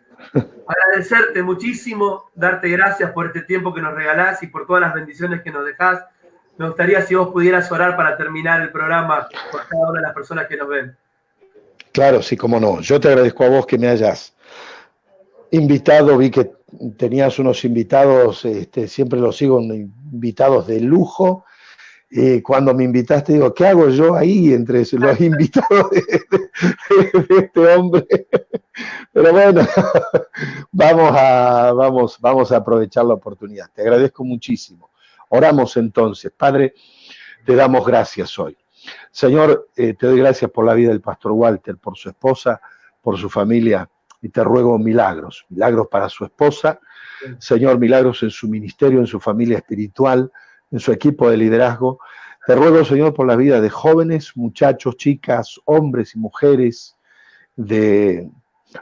Agradecerte muchísimo, darte gracias por este tiempo que nos regalás y por todas las bendiciones que nos dejás. Me gustaría si vos pudieras orar para terminar el programa por cada una de las personas que nos ven. Claro, sí, cómo no. Yo te agradezco a vos que me hayas invitado. Vi que tenías unos invitados, siempre los sigo, invitados de lujo. Cuando me invitaste, digo, ¿qué hago yo ahí entre los invitados de este hombre? Pero bueno, vamos a aprovechar la oportunidad. Te agradezco muchísimo. Oramos entonces. Padre, te damos gracias hoy. Señor, te doy gracias por la vida del pastor Walter, por su esposa, por su familia, y te ruego milagros para su esposa. Señor, milagros en su ministerio, en su familia espiritual, en su equipo de liderazgo. Te ruego, Señor, por la vida de jóvenes, muchachos, chicas, hombres y mujeres de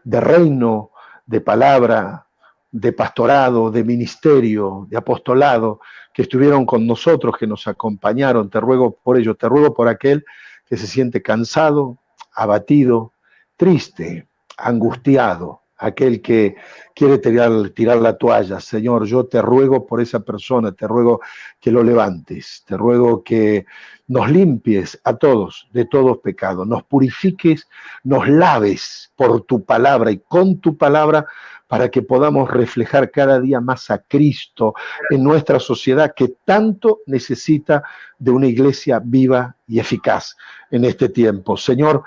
reino, de palabra, de pastorado, de ministerio, de apostolado, que estuvieron con nosotros, que nos acompañaron. Te ruego por ello, te ruego por aquel que se siente cansado, abatido, triste, angustiado, aquel que quiere tirar la toalla. Señor, yo te ruego por esa persona, te ruego que lo levantes, te ruego que nos limpies a todos de todos pecados, nos purifiques, nos laves por tu palabra y con tu palabra para que podamos reflejar cada día más a Cristo en nuestra sociedad que tanto necesita de una iglesia viva y eficaz en este tiempo. Señor,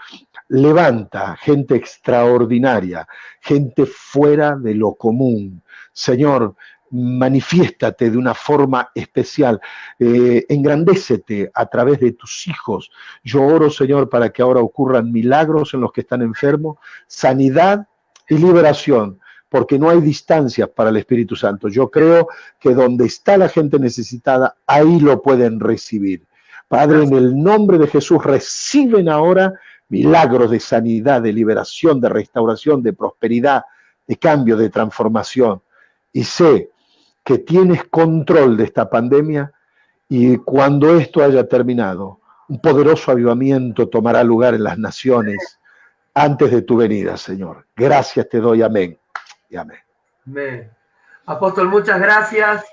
levanta gente extraordinaria, gente fuera de lo común. Señor, manifiéstate de una forma especial, engrandécete a través de tus hijos. Yo oro, Señor, para que ahora ocurran milagros en los que están enfermos, sanidad y liberación, porque no hay distancias para el Espíritu Santo. Yo creo que donde está la gente necesitada, ahí lo pueden recibir. Padre, en el nombre de Jesús, reciben ahora milagros de sanidad, de liberación, de restauración, de prosperidad, de cambio, de transformación. Y sé que tienes control de esta pandemia y cuando esto haya terminado, un poderoso avivamiento tomará lugar en las naciones antes de tu venida, Señor. Gracias te doy, amén y amén. Amén. Apóstol, muchas gracias.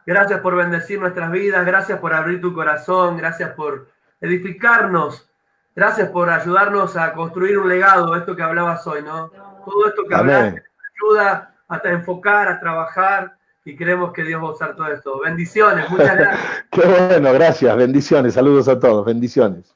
Gracias por bendecir nuestras vidas, gracias por abrir tu corazón, gracias por edificarnos, gracias por ayudarnos a construir un legado, esto que hablabas hoy, ¿no? Todo esto que hablaste ayuda a enfocar, a trabajar, y creemos que Dios va a usar todo esto. Bendiciones, muchas gracias. Qué bueno, gracias, bendiciones, saludos a todos, bendiciones.